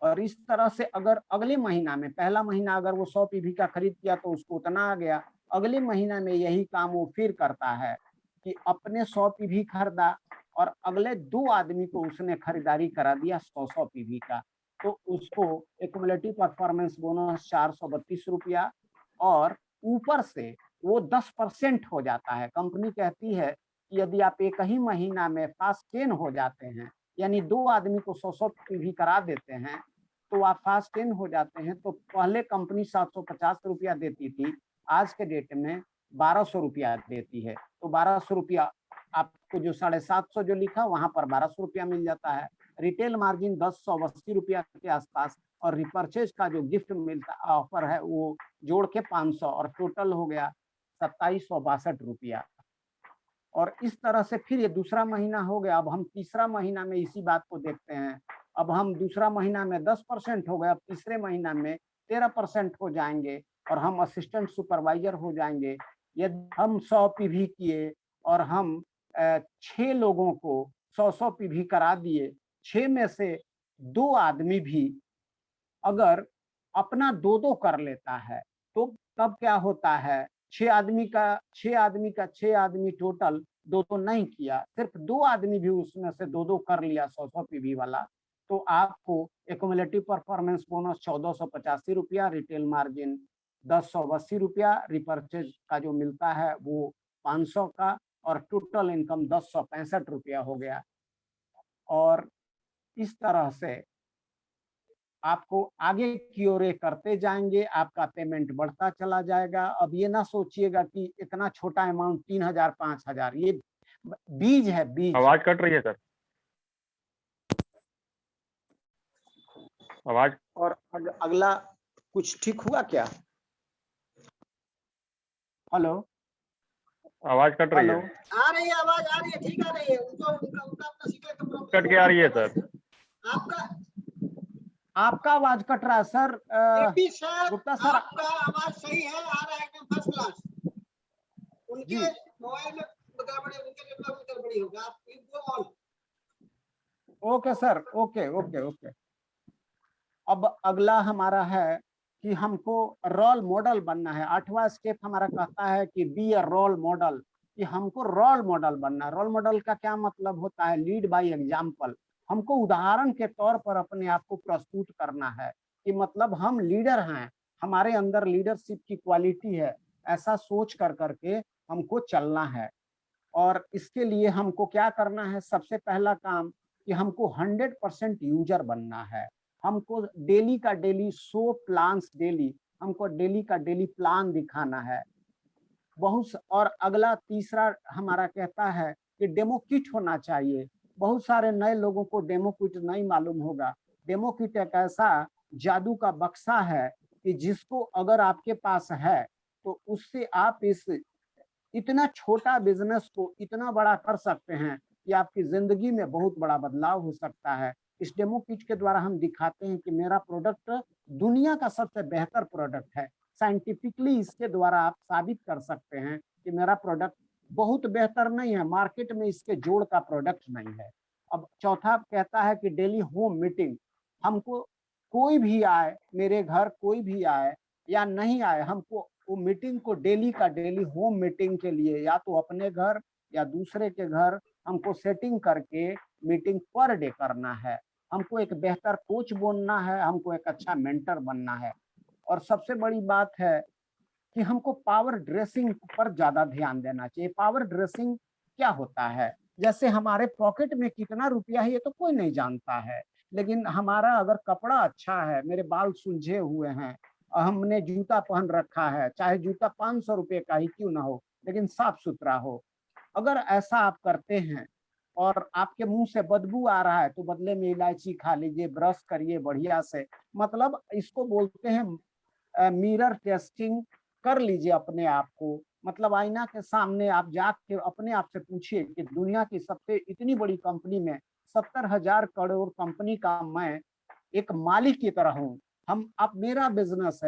और इस तरह से अगर अगले महीना में, पहला महीना अगर वो 100 पीवी का खरीद किया तो उसको उतना आ गया, अगले महीना में यही काम वो फिर करता है कि अपने 100 पीवी खरीदा और अगले 2 आदमी को उसने खरीदारी करा दिया 100 पीवी का, तो उसको एक्युमुलेटिव परफॉर्मेंस बोनस 432 रुपया। और ऊपर से वो 10% हो जाता है। कंपनी कहती है कि यदि आप एक ही महीना में फास्ट 10 हो जाते हैं, यानी 2 आदमी को 100 पीवी करा देते हैं, तो आप फास्ट 10 हो जाते हैं। तो पहले कंपनी 750 रुपया देती थी, आज के डेट में 1200 रुपया देती है। तो 1200 रुपया आपको जो 750 जो लिखा वहां पर 1200 रुपया मिल जाता है। रिटेल मार्जिन 1080 रुपया के आसपास, और रिपर्चेज का जो गिफ्ट मिलता ऑफर है वो जोड़ के 500, और टोटल हो गया 2762 रुपया। और इस तरह से फिर ये दूसरा महीना हो गया। अब हम तीसरा महीना में इसी बात को देखते हैं। अब हम दूसरा महीना में 10% हो गए, अब तीसरे महीना में 13% हो जाएंगे और हम असिस्टेंट सुपरवाइजर हो जाएंगे। यदि हम 100 पीवी किए और हम 6 लोगों को 100 पीवी करा दिए, 6 में से 2 आदमी भी अगर अपना 2-2 कर लेता है, तो तब क्या होता है, 6 आदमी टोटल 2-2 नहीं किया, सिर्फ 2 आदमी भी उसमें से 2-2 कर लिया 100 पीवी वाला, तो आपको एक्युमुलेटिव परफॉर्मेंस बोनस 1485 रुपया, रिटेल मार्जिन 1080 रुपया, रिपर्चेज का जो मिलता है वो 500 का, और टोटल इनकम 1065 रुपया हो गया। और इस तरह से आपको आगे की ओर करते जाएंगे, आपका पेमेंट बढ़ता चला जाएगा। अब ये ना सोचिएगा कि इतना छोटा अमाउंट 3000 5000, ये बीज है, बीज। आवाज कट रही है सर, आवाज। और अगला कुछ ठीक हुआ क्या? हेलो, आवाज कट रही हेलो, है, आ रही है आवाज, आ रही है, ठीक आ रही है। उनका उनका उनका अपना सिग्नल का प्रॉब्लम कट के आ रही है सर। आपका आपका आवाज कट रहा है sir. AP sir, Gupta sir, आपका आवाज सही है, आ रहा है एकदम फर्स्ट क्लास। उनके जी, मोबाइल में गड़बड़ी, उनके नेटवर्क में गड़बड़ी होगा। आप go on. Okay sir, okay okay okay. अब अगला हमारा है कि हमको रोल मॉडल बनना है। 8वां स्टेप हमारा कहता है कि बी अ रोल मॉडल, कि हमको रोल मॉडल बनना है। रोल मॉडल का क्या मतलब होता है, लीड बाय एग्जाम्पल। हमको उदाहरण के तौर पर अपने आप को प्रस्तुत करना है कि मतलब हम लीडर हैं, हमारे अंदर लीडरशिप की क्वालिटी है। ऐसा सोच कर करके हमको चलना है। और इसके लिए हमको क्या करना है, सबसे पहला काम कि हमको 100% यूजर बनना है। हमको डेली का डेली 100 प्लान्स डेली, हमको डेली का डेली प्लान दिखाना है। और अगला तीसरा हमारा कहता है कि डेमो किट होना चाहिए। बहुत सारे नए लोगों को डेमो किट नहीं मालूम होगा। डेमो किट एक ऐसा जादू का बक्सा है कि जिसको अगर आपके पास है तो उससे आप इस इतना छोटा बिजनेस को इतना बड़ा कर सकते हैं कि आपकी जिंदगी में बहुत बड़ा बदलाव हो सकता है। इस डेमो किट के द्वारा हम दिखाते हैं कि मेरा प्रोडक्ट दुनिया का सबसे बेहतर प्रोडक्ट है। साइंटिफिकली इसके द्वारा आप साबित कर सकते हैं कि मेरा प्रोडक्ट बहुत बेहतर नहीं है, मार्केट में इसके जोड़ का प्रोडक्ट नहीं है। अब चौथा कहता है कि डेली होम मीटिंग। हमको कोई भी आए मेरे घर, कोई भी आए या नहीं आए, हमको वो मीटिंग को डेली का डेली होम मीटिंग के लिए या तो अपने घर या दूसरे के घर हमको सेटिंग करके मीटिंग पर डे करना है। हमको एक बेहतर कोच बनना है, हमको एक अच्छा मेंटर बनना है। और सबसे बड़ी बात है कि हमको पावर ड्रेसिंग पर ज्यादा ध्यान देना चाहिए। पावर ड्रेसिंग क्या होता है, जैसे हमारे पॉकेट में कितना रुपया है ये तो कोई नहीं जानता है, लेकिन हमारा अगर कपड़ा अच्छा है, मेरे बाल सुलझे हुए हैं, हमने जूता पहन रखा है, चाहे जूता 500 रुपये का ही क्यों ना हो लेकिन साफ सुथरा हो, अगर ऐसा आप करते हैं और आपके मुंह से बदबू आ रहा है तो बदले में इलायची खा लीजिए, ब्रश करिए बढ़िया से। मतलब इसको बोलते हैं मिरर टेस्टिंग कर लीजिए अपने आप को। मतलब आईना के सामने आप जाके अपने आप से पूछिए कि दुनिया की सबसे इतनी बड़ी कंपनी में 70,000 करोड़ कंपनी का मैं एक मालिक की तरह हूँ। हम अब मेरा बिजनेस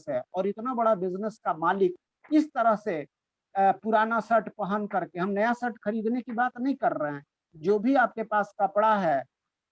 है और इतना बड़ा बिजनेस का मालिक इस तरह से पुराना शर्ट पहन करके, हम नया शर्ट खरीदने की बात नहीं कर रहे हैं, जो भी आपके पास कपड़ा है,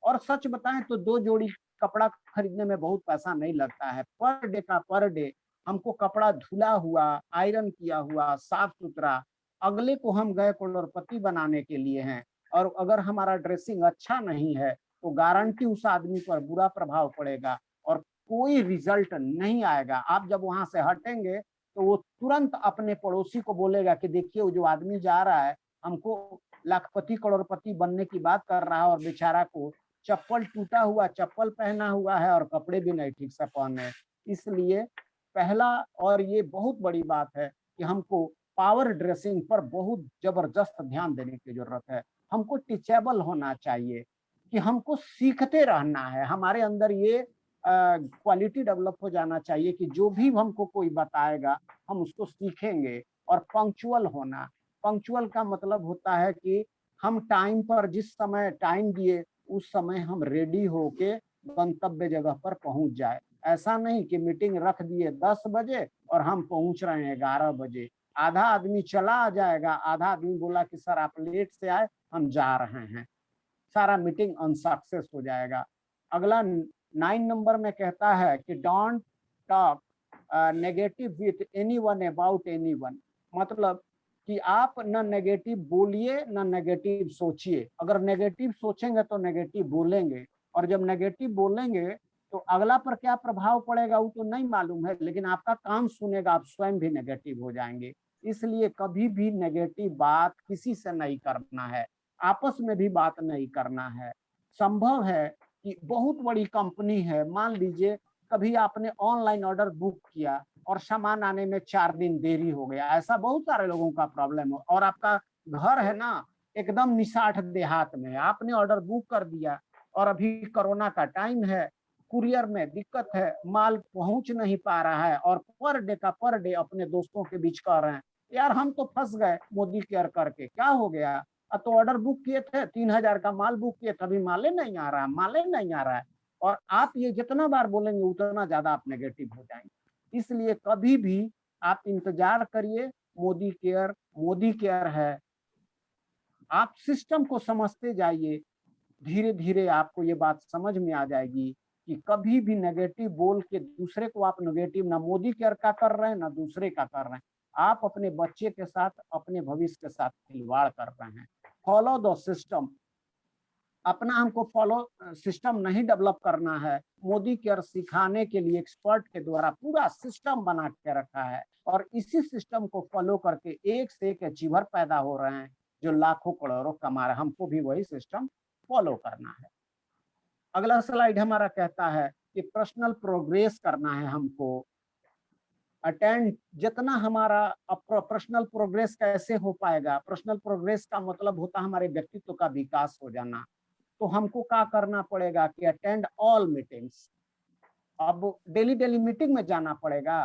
और सच बताएं तो 2 जोड़ी कपड़ा खरीदने में बहुत पैसा नहीं लगता है। पर डे हमको कपड़ा धुला हुआ, आयरन किया हुआ, साफ सुथरा, अगले को हम गए करोड़पति बनाने के लिए हैं। और अगर हमारा ड्रेसिंग अच्छा नहीं है तो गारंटी उस आदमी पर बुरा प्रभाव पड़ेगा और कोई रिजल्ट नहीं आएगा। आप जब वहां से हटेंगे तो वो तुरंत अपने पड़ोसी को बोलेगा कि देखिए वो जो आदमी जा रहा है हमको लाखपति करोड़पति बनने की बात कर रहा है और बेचारा को चप्पल टूटा हुआ चप्पल पहना हुआ है और कपड़े भी नहीं ठीक से पहने। इसलिए पहला और ये बहुत बड़ी बात है कि हमको पावर ड्रेसिंग पर बहुत जबरदस्त ध्यान देने की जरूरत है। हमको टीचेबल होना चाहिए कि हमको सीखते रहना है। हमारे अंदर ये क्वालिटी डेवलप हो जाना चाहिए कि जो भी हमको कोई बताएगा हम उसको सीखेंगे। और पंक्चुअल होना, पंक्चुअल का मतलब होता है कि हम टाइम पर जिस समय टाइम दिए उस समय हम रेडी होके गंतव्य जगह पर पहुंच जाए। ऐसा नहीं कि मीटिंग रख दिए 10 बजे और हम पहुंच रहे हैं 11 बजे। आधा आदमी चला आ जाएगा, आधा आदमी बोला कि सर आप लेट से आए हम जा रहे हैं, सारा मीटिंग अनसक्सेस हो जाएगा। अगला 9 नंबर में कहता है कि don't talk negative with anyone about anyone. मतलब कि आप न नेगेटिव बोलिए न नेगेटिव सोचिए। अगर नेगेटिव सोचेंगे तो नेगेटिव बोलेंगे, और जब नेगेटिव बोलेंगे तो अगला पर क्या प्रभाव पड़ेगा वो तो नहीं मालूम है, लेकिन आपका काम सुनेगा, आप स्वयं भी नेगेटिव हो जाएंगे। इसलिए कभी भी नेगेटिव बात किसी से नहीं करना है, आपस में भी बात नहीं करना है। संभव है कि बहुत बड़ी कंपनी है, मान लीजिए कभी आपने ऑनलाइन ऑर्डर बुक किया और सामान आने में 4 दिन देरी हो गया, ऐसा बहुत सारे लोगों का प्रॉब्लम हो, और आपका घर है ना एकदम निसाठ देहात में, आपने ऑर्डर बुक कर दिया और अभी कोरोना का टाइम है, कुरियर में दिक्कत है, माल पहुंच नहीं पा रहा है, और पर डे अपने दोस्तों के बीच कह रहे हैं यार हम तो फंस गए मोदी केयर करके, क्या हो गया? तो ऑर्डर बुक किए थे 3,000 का माल बुक किए, कभी माले नहीं आ रहा है, माले नहीं आ रहा है। और आप ये जितना बार बोलेंगे उतना ज्यादा आप नेगेटिव हो जाएंगे। इसलिए कभी भी आप इंतजार करिए, मोदी केयर है। आप सिस्टम को समझते जाइए, धीरे धीरे आपको ये बात समझ में आ जाएगी कि कभी भी नेगेटिव बोल के दूसरे को आप नेगेटिव ना मोदी केयर का कर रहे हैं ना दूसरे का कर रहे हैं, आप अपने बच्चे के साथ अपने भविष्य के साथ खिलवाड़ कर रहे हैं। फॉलो द सिस्टम, अपना हमको फॉलो सिस्टम नहीं डेवलप करना है। मोदी केयर सिखाने के लिए एक्सपर्ट के द्वारा पूरा सिस्टम बना के रखा है और इसी सिस्टम को फॉलो करके एक से एक अचीवर पैदा हो रहे हैं जो लाखों करोड़ों कमा रहे हैं। हमको भी वही सिस्टम फॉलो करना है। अगला स्लाइड हमारा कहता है कि पर्सनल प्रोग्रेस करना है हमको। अटेंड जितना हमारा पर्सनल प्रोग्रेस कैसे हो पाएगा? पर्सनल प्रोग्रेस का मतलब होता है हमारे व्यक्तित्व का विकास हो जाना। तो हमको क्या करना पड़ेगा कि अटेंड ऑल मीटिंग्स। अब डेली डेली मीटिंग में जाना पड़ेगा।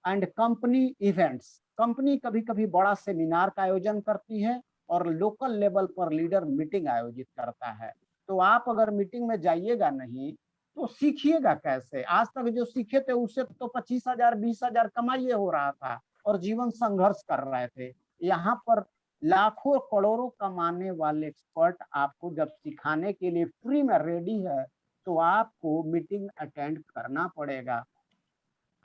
एंड कंपनी इवेंट्स, कंपनी कभी कभी बड़ा सेमिनार का आयोजन करती है और लोकल लेवल पर लीडर मीटिंग आयोजित करता है। तो आप अगर मीटिंग में जाइएगा नहीं तो सीखिएगा कैसे? आज तक जो सीखे थे उससे तो 25,000 20,000 कमाइए हो रहा था और जीवन संघर्ष कर रहे थे। यहाँ पर लाखों करोड़ों कमाने वाले एक्सपर्ट आपको जब सिखाने के लिए फ्री में रेडी है तो आपको मीटिंग अटेंड करना पड़ेगा।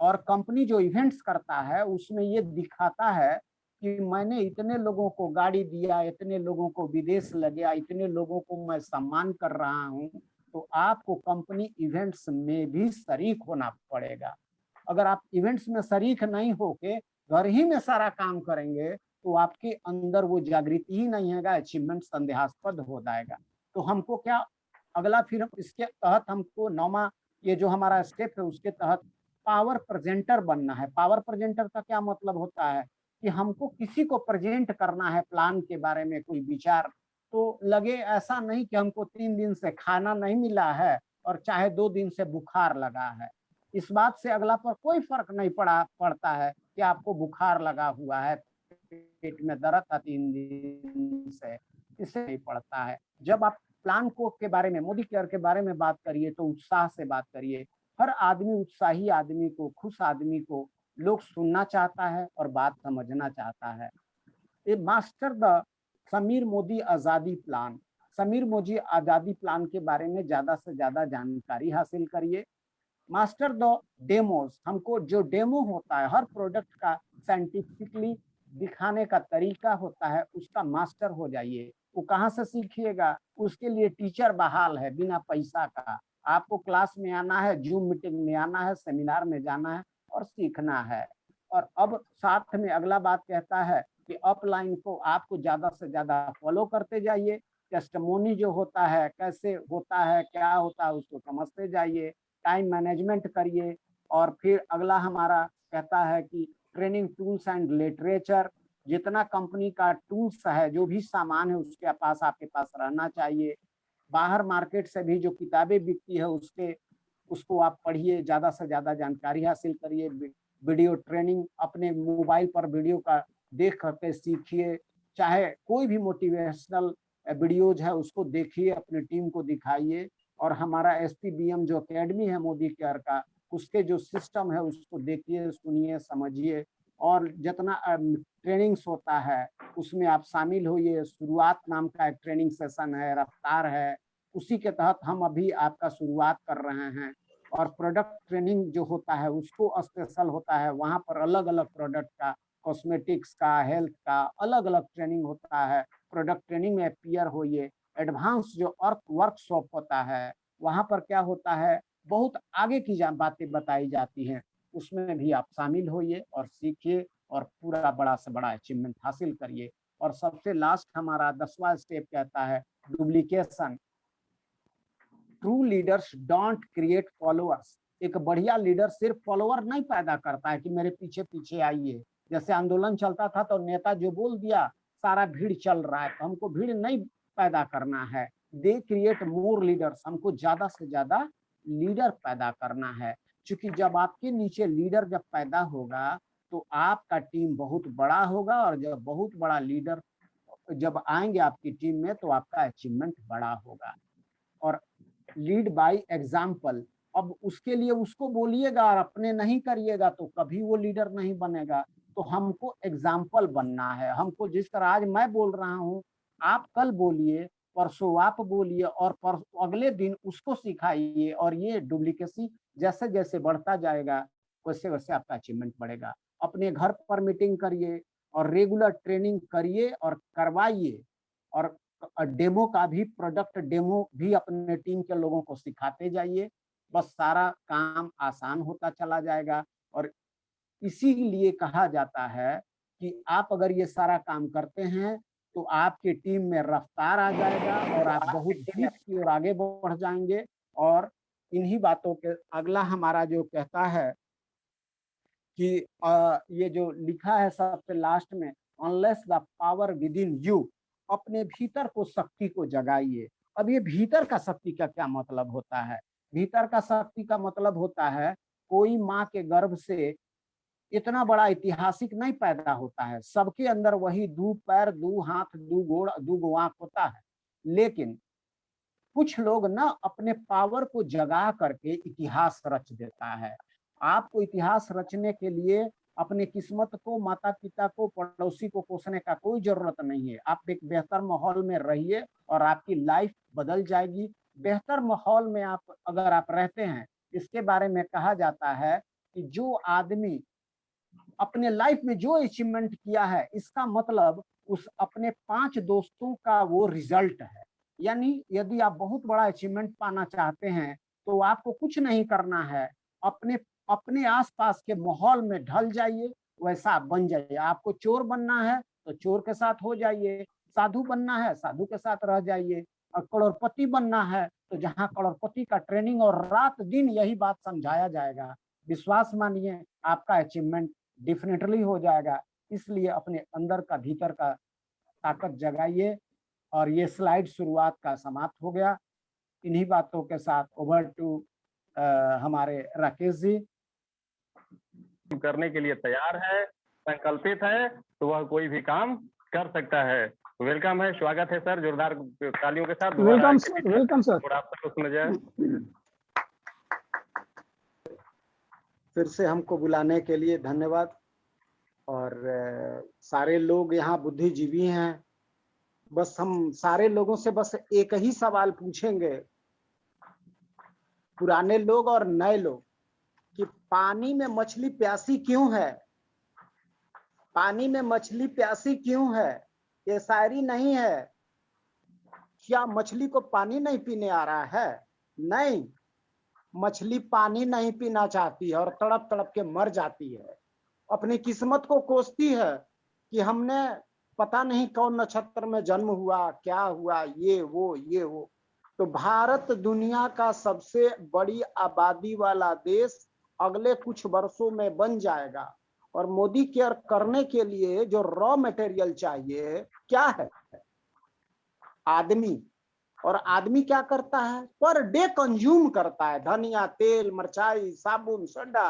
और कंपनी जो इवेंट्स करता है उसमें ये दिखाता है कि मैंने इतने लोगों को गाड़ी दिया, इतने लोगों को विदेश ले गया, इतने लोगों को मैं सम्मान कर रहा हूँ। तो आपको कंपनी इवेंट्स में भी शरीक होना पड़ेगा। अगर आप इवेंट्स में शरीक नहीं होके घर ही में सारा काम करेंगे तो आपके अंदर वो जागृति ही नहीं है, अचीवमेंट संदेहास्पद हो जाएगा। तो हमको क्या अगला फिर इसके तहत हमको 9वां ये जो हमारा स्टेप है उसके तहत पावर प्रेजेंटर बनना है। पावर प्रेजेंटर का क्या मतलब होता है कि हमको किसी को प्रेजेंट करना है प्लान के बारे में कोई विचार। तो लगे ऐसा नहीं कि हमको 3 दिन से खाना नहीं मिला है और चाहे 2 दिन से बुखार लगा है। इस बात से अगला पर कोई फर्क नहीं पड़ता है कि आपको बुखार लगा हुआ है, पेट में दर्द था 3 दिन से, इससे नहीं पड़ता है। जब आप प्लान को के बारे में, मोदी केयर के बारे में बात करिए तो उत्साह से बात करिए। हर आदमी, उत्साही आदमी को, खुश आदमी को लोग सुनना चाहता है और बात समझना चाहता है। ये मास्टर द समीर मोदी आजादी प्लान, समीर मोदी आजादी प्लान के बारे में ज्यादा से ज्यादा जानकारी हासिल करिए। मास्टर द डेमोस, हमको जो डेमो होता है हर प्रोडक्ट का साइंटिफिकली दिखाने का तरीका होता है उसका मास्टर हो जाइए। वो कहाँ से सीखिएगा? उसके लिए टीचर बहाल है बिना पैसा का। आपको क्लास में आना है, जूम मीटिंग में आना है, सेमिनार में जाना है और सीखना है। और अब साथ में अगला बात कहता है कि अपलाइन को आपको ज्यादा से ज्यादा फॉलो करते जाइए। टेस्टिमोनी जो होता है, कैसे होता है, क्या होता है, उसको समझते जाइए। टाइम मैनेजमेंट करिए। और फिर अगला हमारा कहता है कि ट्रेनिंग टूल्स एंड लिटरेचर, जितना कंपनी का टूल्स है, जो भी सामान है उसके पास आपके पास रहना चाहिए। बाहर मार्केट से भी जो किताबें बिकती है उसको आप पढ़िए, ज्यादा से ज्यादा जानकारी हासिल करिए। वीडियो ट्रेनिंग अपने मोबाइल पर वीडियो का देख करके सीखिए। चाहे कोई भी मोटिवेशनल वीडियोज है उसको देखिए, अपनी टीम को दिखाइए। और हमारा SPBM जो एकेडमी है मोदी केयर का, उसके जो सिस्टम है उसको देखिए, सुनिए, समझिए। और जितना ट्रेनिंग्स होता है उसमें आप शामिल होइए। शुरुआत नाम का एक ट्रेनिंग सेशन है, रफ्तार है, उसी के तहत हम अभी आपका शुरुआत कर रहे हैं। और प्रोडक्ट ट्रेनिंग जो होता है उसको स्पेशल होता है, वहाँ पर अलग अलग प्रोडक्ट का, कॉस्मेटिक्स का, हेल्थ का अलग अलग ट्रेनिंग होता है। प्रोडक्ट ट्रेनिंग में पीयर होइए। एडवांस जो वर्कशॉप होता है वहाँ पर क्या होता है, बहुत आगे की बातें बताई जाती हैं, उसमें भी आप शामिल होइए और सीखिए और पूरा बड़ा से बड़ा अचीवमेंट हासिल करिए। और सबसे लास्ट हमारा 10वां स्टेप कहता है duplication. True leaders don't create followers. एक बढ़िया लीडर सिर्फ फॉलोअर नहीं पैदा करता है कि मेरे पीछे पीछे आइए। जैसे आंदोलन चलता था तो नेता जो बोल दिया सारा भीड़ चल रहा है, तो हमको भीड़ नहीं पैदा करना है। दे क्रिएट मोर लीडर्स, हमको ज्यादा से ज्यादा लीडर पैदा करना है। क्योंकि जब आपके नीचे लीडर जब पैदा होगा तो आपका टीम बहुत बड़ा होगा, और जब बहुत बड़ा लीडर जब आएंगे आपकी टीम में तो आपका अचीवमेंट बड़ा होगा। और लीड बाय एग्जाम्पल, अब उसके लिए उसको बोलिएगा और अपने नहीं करिएगा तो कभी वो लीडर नहीं बनेगा। तो हमको एग्जाम्पल बनना है। हमको जिस तरह आज मैं बोल रहा हूँ, आप कल बोलिए, परसों आप बोलिए, और अगले दिन उसको सिखाइए। और ये डुप्लीकेसी जैसे जैसे बढ़ता जाएगा वैसे वैसे आपका अचीवमेंट बढ़ेगा। अपने घर पर मीटिंग करिए और रेगुलर ट्रेनिंग करिए और करवाइए। और डेमो का भी, प्रोडक्ट डेमो भी अपने टीम के लोगों को सिखाते जाइए, बस सारा काम आसान होता चला जाएगा। और इसीलिए कहा जाता है कि आप अगर ये सारा काम करते हैं तो आपकी टीम में रफ्तार आ जाएगा और आप बहुत जीत की ओर आगे बढ़ जाएंगे। और इन्हीं बातों के अगला हमारा जो कहता है कि ये जो लिखा है सबसे लास्ट में, unless the power with in you, अपने भीतर को शक्ति को जगाइए। अब ये भीतर का शक्ति का क्या मतलब होता है? भीतर का शक्ति का मतलब होता है कोई माँ के गर्भ से इतना बड़ा ऐतिहासिक नहीं पैदा होता है, सबके अंदर वही दो पैर, दो हाथ, दो गोड़, दो आंख होता है। लेकिन कुछ लोग ना अपने पावर को जगा करके इतिहास रच देता है। आपको इतिहास रचने के लिए अपने किस्मत को, माता पिता को, पड़ोसी को कोसने का कोई जरूरत नहीं है। आप एक बेहतर माहौल में रहिए और आपकी लाइफ बदल जाएगी। बेहतर माहौल में अगर आप रहते हैं, इसके बारे में कहा जाता है कि जो आदमी अपने लाइफ में जो अचीवमेंट किया है, इसका मतलब उस अपने 5 दोस्तों का वो रिजल्ट है। यानी यदि आप बहुत बड़ा अचीवमेंट पाना चाहते हैं तो आपको कुछ नहीं करना है, अपने अपने आसपास के माहौल में ढल जाइए, वैसा आप बन जाइए। आपको चोर बनना है तो चोर के साथ हो जाइए, साधु बनना है साधु के साथ रह जाइए, और करोड़पति बनना है तो जहाँ करोड़पति का ट्रेनिंग और रात दिन यही बात समझाया जाएगा, विश्वास मानिए आपका अचीवमेंट डेफिनेटली हो जाएगा। इसलिए अपने अंदर का, भीतर का ताकत जगाइए। और ये स्लाइड शुरुआत का समाप्त हो गया। इन्हीं बातों के साथ ओवर टू हमारे राकेश जी। करने के लिए तैयार है, संकल्पित है, तो वह कोई भी काम कर सकता है। वेलकम है, स्वागत है सर, जोरदार तालियों के साथ। Welcome sir. थोड़ा आप तक सुना जाए। फिर से हमको बुलाने के लिए धन्यवाद। और सारे लोग यहाँ बुद्धिजीवी हैं। बस हम सारे लोगों से बस एक ही सवाल पूछेंगे, पुराने लोग और नए लोग, कि पानी में मछली प्यासी क्यों है? पानी में मछली प्यासी क्यों है? ये शायरी नहीं है। क्या मछली को पानी नहीं पीने आ रहा है? नहीं, मछली पानी नहीं पीना चाहती है और तड़प तड़प के मर जाती है। अपनी किस्मत को कोसती है कि हमने पता नहीं कौन नक्षत्र में जन्म हुआ, क्या हुआ, ये वो। तो भारत दुनिया का सबसे बड़ी आबादी वाला देश अगले कुछ वर्षों में बन जाएगा। और मोदी केयर करने के लिए जो रॉ मटेरियल चाहिए क्या है? आदमी। और आदमी क्या करता है? पर डे कंज्यूम करता है। धनिया, तेल, मिर्चाई, साबुन, सोडा,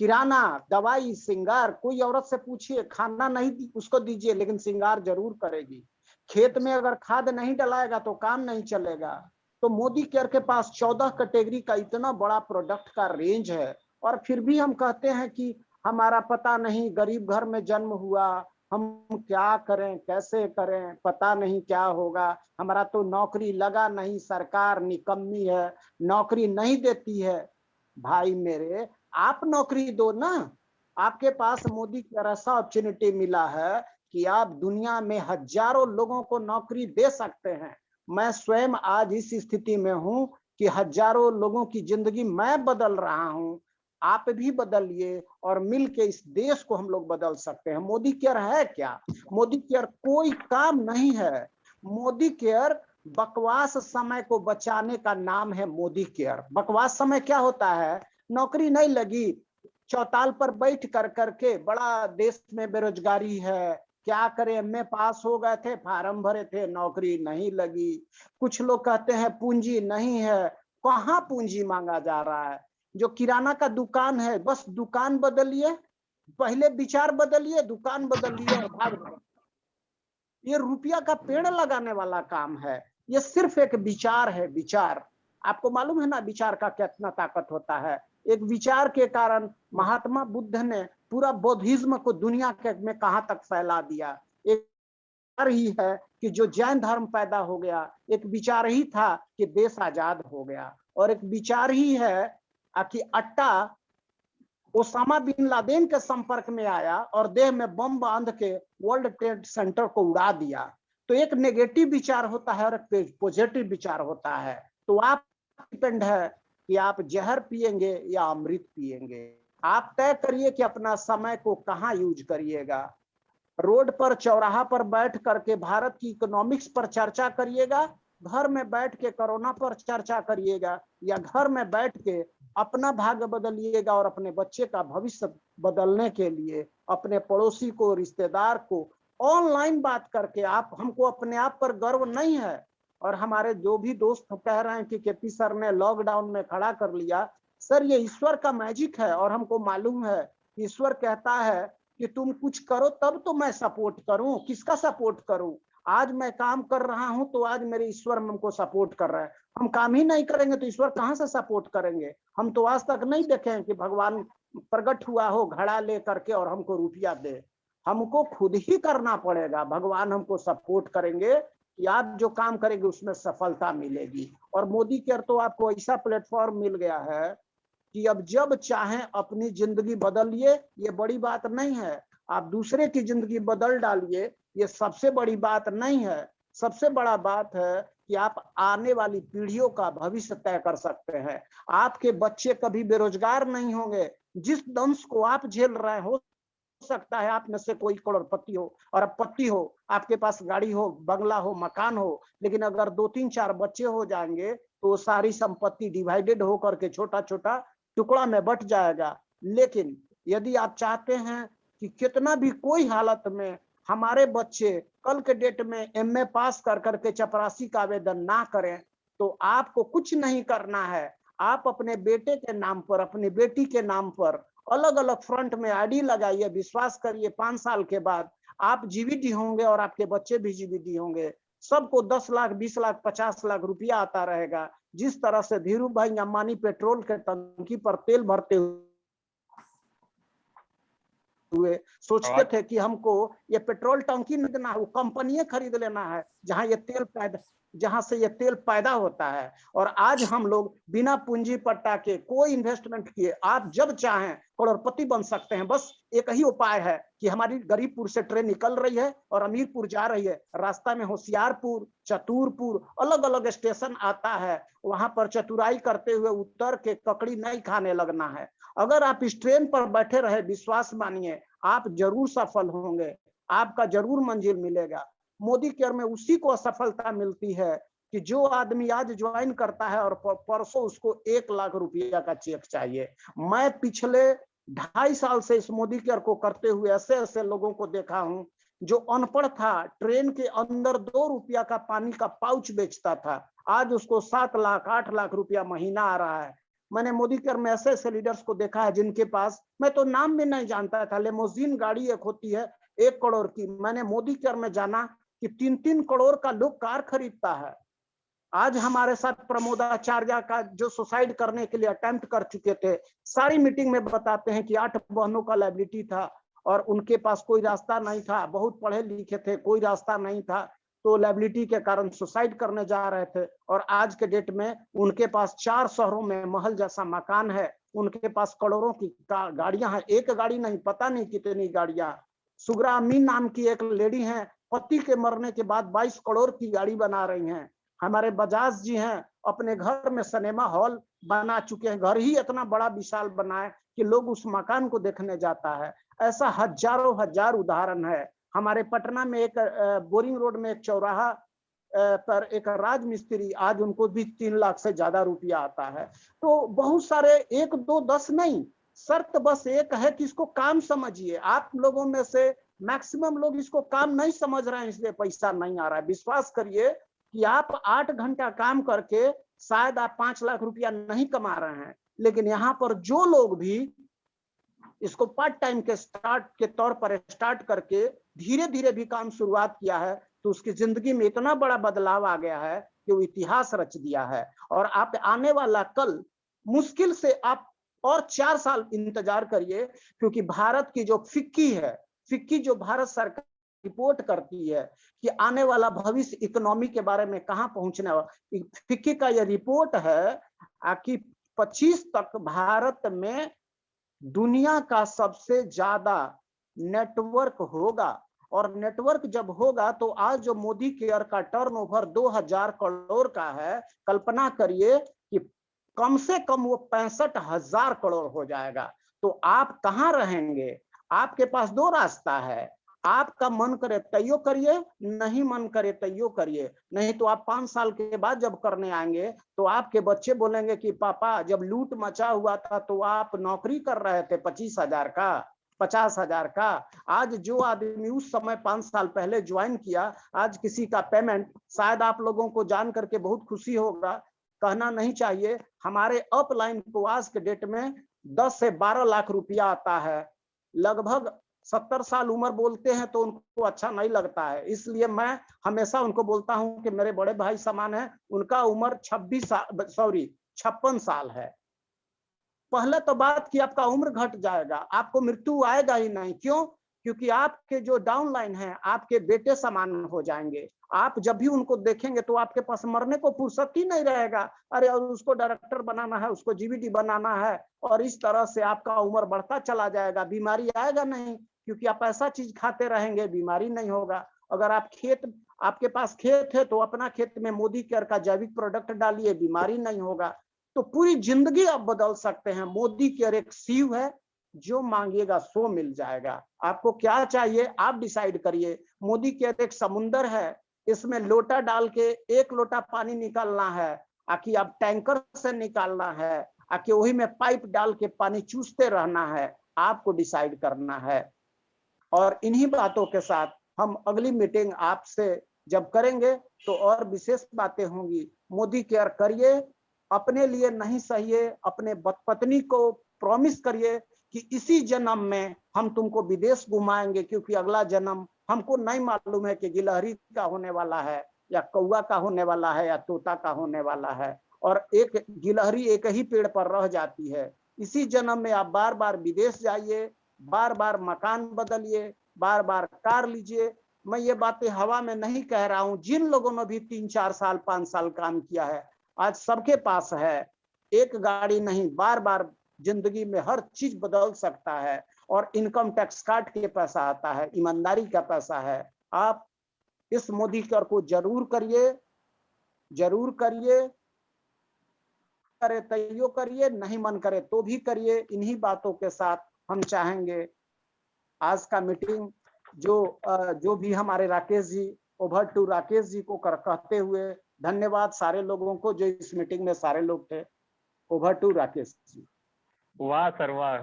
किराना, दवाई, श्रृंगार। कोई औरत से पूछिए, खाना नहीं उसको दीजिए लेकिन श्रृंगार जरूर करेगी। खेत में अगर खाद नहीं डलाएगा तो काम नहीं चलेगा। तो मोदी केयर के पास 14 कैटेगरी का इतना बड़ा प्रोडक्ट का रेंज है। और फिर भी हम कहते हैं कि हमारा पता नहीं, गरीब घर में जन्म हुआ, हम क्या करें, कैसे करें, पता नहीं क्या होगा, हमारा तो नौकरी लगा नहीं, सरकार निकम्मी है, नौकरी नहीं देती है। भाई मेरे, आप नौकरी दो ना। आपके पास मोदी का ऐसा अपॉर्चुनिटी मिला है कि आप दुनिया में हजारों लोगों को नौकरी दे सकते हैं। मैं स्वयं आज इस स्थिति में हूं कि हजारों लोगों की जिंदगी मैं बदल रहा हूं। आप भी बदलिए और मिलके इस देश को हम लोग बदल सकते हैं। मोदी केयर है क्या? मोदी केयर कोई काम नहीं है। मोदी केयर बकवास समय को बचाने का नाम है मोदी केयर। बकवास समय क्या होता है? नौकरी नहीं लगी, चौताल पर बैठ कर करके, बड़ा देश में बेरोजगारी है, क्या करें, एमए पास हो गए थे, फार्म भरे थे, नौकरी नहीं लगी। कुछ लोग कहते हैं पूंजी नहीं है। कहाँ पूंजी मांगा जा रहा है? जो किराना का दुकान है, बस दुकान बदलिए, पहले विचार बदलिए, दुकान बदलिए और भाग जाइए। ये रुपया का पेड़ लगाने वाला काम है। ये सिर्फ एक विचार है, विचार। आपको मालूम है ना विचार का कितना ताकत होता है? एक विचार के कारण महात्मा बुद्ध ने पूरा बौद्धिज्म को दुनिया के में कहां तक फैला दिया। एक विचार ही है कि जो जैन धर्म पैदा हो गया, एक विचार ही था कि देश आजाद हो गया। और एक विचार ही है कि अट्टा ओसामा बिन लादेन के संपर्क में आया और देह में बम बांध के वर्ल्ड ट्रेड सेंटर को उड़ा दिया। तो तो एक नेगेटिव विचार होता है और एक पॉजिटिव विचार होता है। तो आप डिपेंड है कि आप जहर पिएंगे या अमृत पिएंगे। आप तय करिए कि अपना समय को कहाँ यूज करिएगा। रोड पर चौराहा पर बैठ करके भारत की इकोनॉमिक्स पर चर्चा करिएगा, घर में बैठ के कोरोना पर चर्चा करिएगा, या घर में बैठ के अपना भाग्य बदलिएगा और अपने बच्चे का भविष्य बदलने के लिए अपने पड़ोसी को, रिश्तेदार को ऑनलाइन बात करके आप, हमको अपने आप पर गर्व नहीं है। और हमारे जो भी दोस्त कह रहे हैं कि केपी सर ने लॉकडाउन में खड़ा कर लिया, सर ये ईश्वर का मैजिक है और हमको मालूम है ईश्वर कहता है कि तुम कुछ करो तब तो मैं सपोर्ट करूं। किसका सपोर्ट करूं? आज मैं काम कर रहा हूं तो आज मेरे ईश्वर हमको सपोर्ट कर रहे हैं। हम काम ही नहीं करेंगे तो ईश्वर कहां से सपोर्ट करेंगे? हम तो आज तक नहीं देखे कि भगवान प्रकट हुआ हो घड़ा ले करके और हमको रुपया दे। हमको खुद ही करना पड़ेगा। भगवान हमको सपोर्ट करेंगे कि आप जो काम करेंगे उसमें सफलता मिलेगी। और मोदी केयर तो आपको ऐसा प्लेटफॉर्म मिल गया है कि अब जब चाहें अपनी जिंदगी बदलिए। ये बड़ी बात नहीं है, आप दूसरे की जिंदगी बदल डालिए, ये सबसे बड़ी बात नहीं है। सबसे बड़ा बात है कि आप आने वाली पीढ़ियों का भविष्य तय कर सकते हैं। आपके बच्चे कभी बेरोजगार नहीं होंगे। जिस दंश को आप झेल रहे हो सकता है आप में से कोई करोड़पति हो और पति हो, आपके पास गाड़ी हो, बंगला हो, मकान हो, लेकिन अगर 2-3-4 बच्चे हो जाएंगे तो सारी संपत्ति डिवाइडेड होकर के छोटा छोटा टुकड़ा में बट जाएगा। लेकिन यदि आप चाहते हैं कि कितना भी कोई हालत में हमारे बच्चे कल के डेट में एमए पास कर करके चपरासी का आवेदन ना करें, तो आपको कुछ नहीं करना है। आप अपने बेटे के नाम पर, अपनी बेटी के नाम पर अलग अलग फ्रंट में आईडी लगाइए। विश्वास करिए 5 साल के बाद आप जीवीडी होंगे और आपके बच्चे भी जीवीडी होंगे। सबको 10 लाख, 20 लाख, 50 लाख रुपया आता रहेगा। जिस तरह से धीरू भाई अंबानी पेट्रोल के टंकी पर तेल भरते हुए सोचते थे कि हमको ये पेट्रोल टंकी नहीं देना है, वो कंपनी खरीद लेना है जहां से ये तेल पैदा होता है। और आज हम लोग बिना पूंजी पट्टा के, कोई इन्वेस्टमेंट किए, आप जब चाहें करोड़पति बन सकते हैं। बस एक ही उपाय है कि हमारी गरीबपुर से ट्रेन निकल रही है और अमीरपुर जा रही है। रास्ता में होशियारपुर, चतुरपुर अलग अलग स्टेशन आता है, वहां पर चतुराई करते हुए उतर के ककड़ी नहीं खाने लगना है। अगर आप इस ट्रेन पर बैठे रहे, विश्वास मानिए आप जरूर सफल होंगे, आपका जरूर मंजिल मिलेगा। मोदी केयर में उसी को असफलता मिलती है कि जो आदमी आज ज्वाइन करता है और परसों उसको 1 लाख रुपया का चेक चाहिए। मैं पिछले 2.5 साल से इस मोदी केयर को करते हुए ऐसे ऐसे लोगों को देखा हूं जो अनपढ़ था, ट्रेन के अंदर 2 रुपया का पानी का पाउच बेचता था, आज उसको 7 लाख 8 लाख रुपया महीना आ रहा है। मैंने मोदी केयर में ऐसे ऐसे लीडर्स को देखा है जिनके पास, मैं तो नाम भी नहीं जानता था, लेमोजीन गाड़ी एक होती है 1 करोड़ की। मैंने मोदी केयर में जाना कि 3-3 करोड़ का लोग कार खरीदता है। आज हमारे साथ प्रमोदाचार्य का जो सुसाइड करने के लिए अटेम्प्ट कर चुके थे, सारी मीटिंग में बताते हैं कि 8 बहनों का लायबिलिटी था और उनके पास कोई रास्ता नहीं था, बहुत पढ़े लिखे थे, कोई रास्ता नहीं था, तो लायबिलिटी के कारण सुसाइड करने जा रहे थे। और आज के डेट में उनके पास 4 शहरों में महल जैसा मकान है, उनके पास करोड़ों की गाड़ियां हैं, एक गाड़ी नहीं पता नहीं कितनी गाड़ियां। सुगरा अमीन नाम की एक लेडी हैं, पति के मरने के बाद 22 करोड़ की गाड़ी बना रही हैं। हमारे बजाज जी हैं, अपने घर में सिनेमा हॉल बना चुके हैं, घर ही इतना बड़ा विशाल बना है कि लोग उस मकान को देखने जाता है। ऐसा हजारों हजार उदाहरण है। हमारे पटना में एक बोरिंग रोड में एक चौराहा पर एक राज मिस्त्री, आज उनको भी 3 लाख से ज्यादा रुपया आता है। तो बहुत सारे 1, 2, 10 नहीं, शर्त बस एक है कि इसको काम समझिए। आप लोगों में से मैक्सिमम लोग इसको काम नहीं समझ रहे हैं, इसलिए पैसा नहीं आ रहा है। विश्वास करिए कि आप 8 घंटा काम करके शायद आप 5 लाख रुपया नहीं कमा रहे हैं, लेकिन यहाँ पर जो लोग भी इसको पार्ट टाइम के स्टार्ट के तौर पर स्टार्ट करके धीरे धीरे भी काम शुरुआत किया है, तो उसकी जिंदगी में इतना बड़ा बदलाव आ गया है कि वो इतिहास रच दिया है। और आप आने वाला कल मुश्किल से आप और 4 साल इंतजार करिए, क्योंकि भारत की जो फिक्की जो भारत सरकार रिपोर्ट करती है कि आने वाला भविष्य इकोनॉमी के बारे में कहां पहुंचने वाला, फिक्की का यह रिपोर्ट है कि 25 तक भारत में दुनिया का सबसे ज्यादा नेटवर्क होगा। और नेटवर्क जब होगा तो आज जो मोदी केयर का टर्नओवर 2000 करोड़ का है, कल्पना करिए कि कम से कम वो 65,000 करोड़ हो जाएगा। तो आप कहाँ रहेंगे? आपके पास दो रास्ता है, आपका मन करे तैयो करिए, नहीं मन करे तैयो करिए। नहीं तो आप 5 साल के बाद जब करने आएंगे तो आपके बच्चे बोलेंगे कि पापा जब लूट मचा हुआ था तो आप नौकरी कर रहे थे 25,000 का, 50,000 का। आज जो आदमी उस समय 5 साल पहले ज्वाइन किया, आज किसी का पेमेंट, शायद आप लोगों को जान करके बहुत खुशी होगा, कहना नहीं चाहिए, हमारे अपलाइन को आज के डेट में 10 से 12 लाख रुपया आता है। लगभग 70 साल उम्र बोलते हैं तो उनको अच्छा नहीं लगता है, इसलिए मैं हमेशा उनको बोलता हूं कि मेरे बड़े भाई समान है। उनका उम्र 56 साल है। पहले तो बात की आपका उम्र घट जाएगा, आपको मृत्यु आएगा ही नहीं। क्यों? क्योंकि आपके जो डाउनलाइन है आपके बेटे समान हो जाएंगे। आप जब भी उनको देखेंगे तो आपके पास मरने को फुर्सत ही नहीं रहेगा। अरे उसको डायरेक्टर बनाना है, उसको जीवीटी बनाना है, और इस तरह से आपका उम्र बढ़ता चला जाएगा। बीमारी आएगा नहीं, क्योंकि आप ऐसा चीज खाते रहेंगे, बीमारी नहीं होगा। अगर आपके पास खेत है तो अपना खेत में मोदी केयर का जैविक प्रोडक्ट डालिए, बीमारी नहीं होगा। तो पूरी जिंदगी आप बदल सकते हैं। मोदी केयर एक शिव है, जो मांगिएगा सो मिल जाएगा। आपको क्या चाहिए आप डिसाइड करिए। मोदी केयर एक समुंदर है, इसमें लोटा डाल के 1 लोटा पानी निकालना है, आकि आप टैंकर से निकालना है, आकि वही में पाइप डाल के पानी चूसते रहना है, आपको डिसाइड करना है। और इन्हीं बातों के साथ हम अगली मीटिंग आपसे जब करेंगे तो और विशेष बातें होंगी। मोदी केयर करिए, अपने लिए नहीं सहिए, अपने पत्नी को प्रॉमिस करिए कि इसी जन्म में हम तुमको विदेश घुमाएंगे, क्योंकि अगला जन्म हमको नहीं मालूम है कि गिलहरी का होने वाला है या कौवा का होने वाला है या तोता का होने वाला है। और एक गिलहरी एक ही पेड़ पर रह जाती है। इसी जन्म में आप बार बार विदेश जाइए, बार बार मकान बदलिए, बार बार कार लीजिए। मैं ये बातें हवा में नहीं कह रहा हूं। जिन लोगों ने भी 3-4 साल 5 साल काम किया है, आज सबके पास है। एक गाड़ी नहीं, बार बार जिंदगी में हर चीज बदल सकता है। और इनकम टैक्स काट के पैसा आता है, ईमानदारी का पैसा है। आप इस मोदी कर को जरूर करिए, जरूर करिए। करे तैयो करिए, नहीं मन करे तो भी करिए। इन्हीं बातों के साथ हम चाहेंगे आज का मीटिंग जो भी हमारे राकेश जी, ओवर टू राकेश जी को कहते हुए धन्यवाद सारे लोगों को जो इस मीटिंग में सारे लोग थे। Over to Rakesh ji. वाह सर वाह।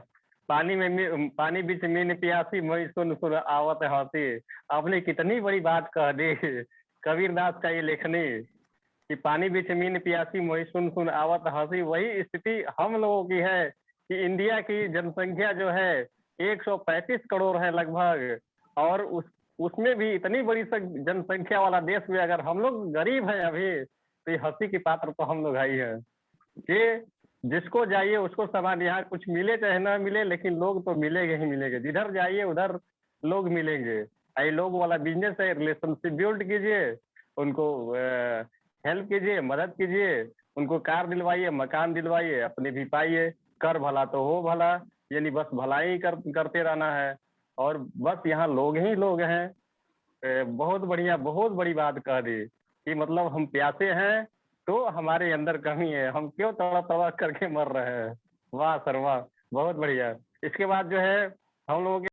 पानी बीच मीन प्यासी, मैं सुन सुन आवत हंसी। आपने कितनी बड़ी बात कह दी। कबीरदास का ये लेखनी कि पानी बीच मीन प्यासी, मैं सुन सुन आवत हंसी। वही स्थिति हम लोगों की है कि इंडिया की जनसंख्या जो है 135 करोड़ है लगभग, और उसमें भी इतनी बड़ी जनसंख्या वाला देश में अगर हम लोग गरीब हैं अभी, तो ये हंसी की पात्र तो हम लोग ही है। कि जिसको जाइए उसको सामान, यहाँ कुछ मिले चाहे ना मिले, लेकिन लोग तो मिलेंगे ही मिलेंगे। जिधर जाइए उधर लोग मिलेंगे। ये लोग वाला बिजनेस है, रिलेशनशिप बिल्ड कीजिए, उनको हेल्प कीजिए, मदद कीजिए, उनको कार दिलवाइए, मकान दिलवाइए, अपने भी पाइए। कर भला तो हो भला, यानी बस भलाई करते रहना है। और बस यहाँ लोग ही लोग हैं। बहुत बढ़िया, बहुत बड़ी बात कह दी कि मतलब हम प्यासे हैं तो हमारे अंदर कमी है, हम क्यों तड़प तड़प करके मर रहे हैं। वाह सर वाह, बहुत बढ़िया। इसके बाद जो है हम लोगों के